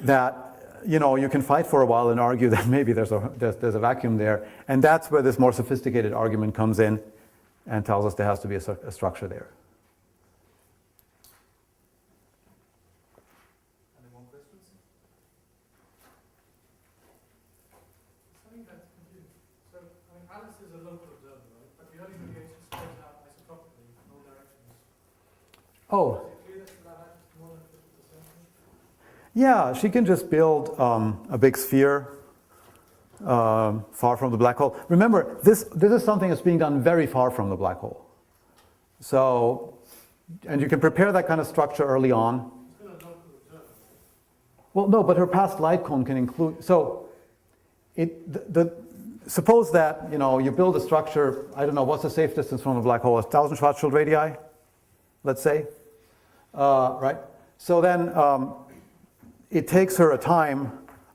that you can fight for a while and argue that maybe there's a vacuum there, and that's where this more sophisticated argument comes in and tells us there has to be a structure there. Any more questions? Something that's confusing. So, Alice is a local observer, right? But the early radiation spreads out isotopically in all directions. Oh. Is it clear that that is more than 50%? Yeah, she can just build a big sphere far from the black hole. Remember, this is something that's being done very far from the black hole. So, and you can prepare that kind of structure early on. Well, no, but her past light cone can include, so suppose that, you build a structure, I don't know, what's the safe distance from the black hole? 1,000 Schwarzschild radii, let's say, right? So then it takes her a time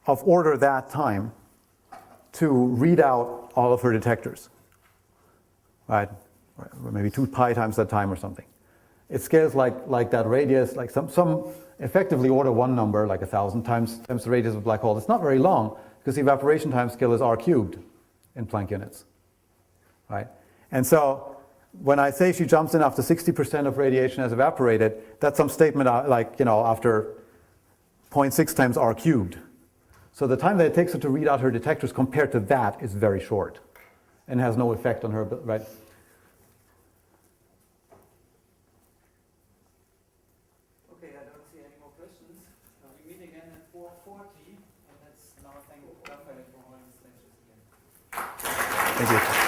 of order that time to read out all of her detectors, right? Or maybe 2 pi times that time or something. It scales like that radius, like some effectively order 1 number, like 1,000 times the radius of a black hole. It's not very long because the evaporation time scale is r cubed in Planck units, right? And so when I say she jumps in after 60% of radiation has evaporated, that's some statement like, after 0.6 times r cubed. So the time that it takes her to read out her detectors compared to that is very short and has no effect on her, right? Okay, I don't see any more questions. We meet again at 4:40, and let's now thank Raphael for holding this lecture again. Thank you.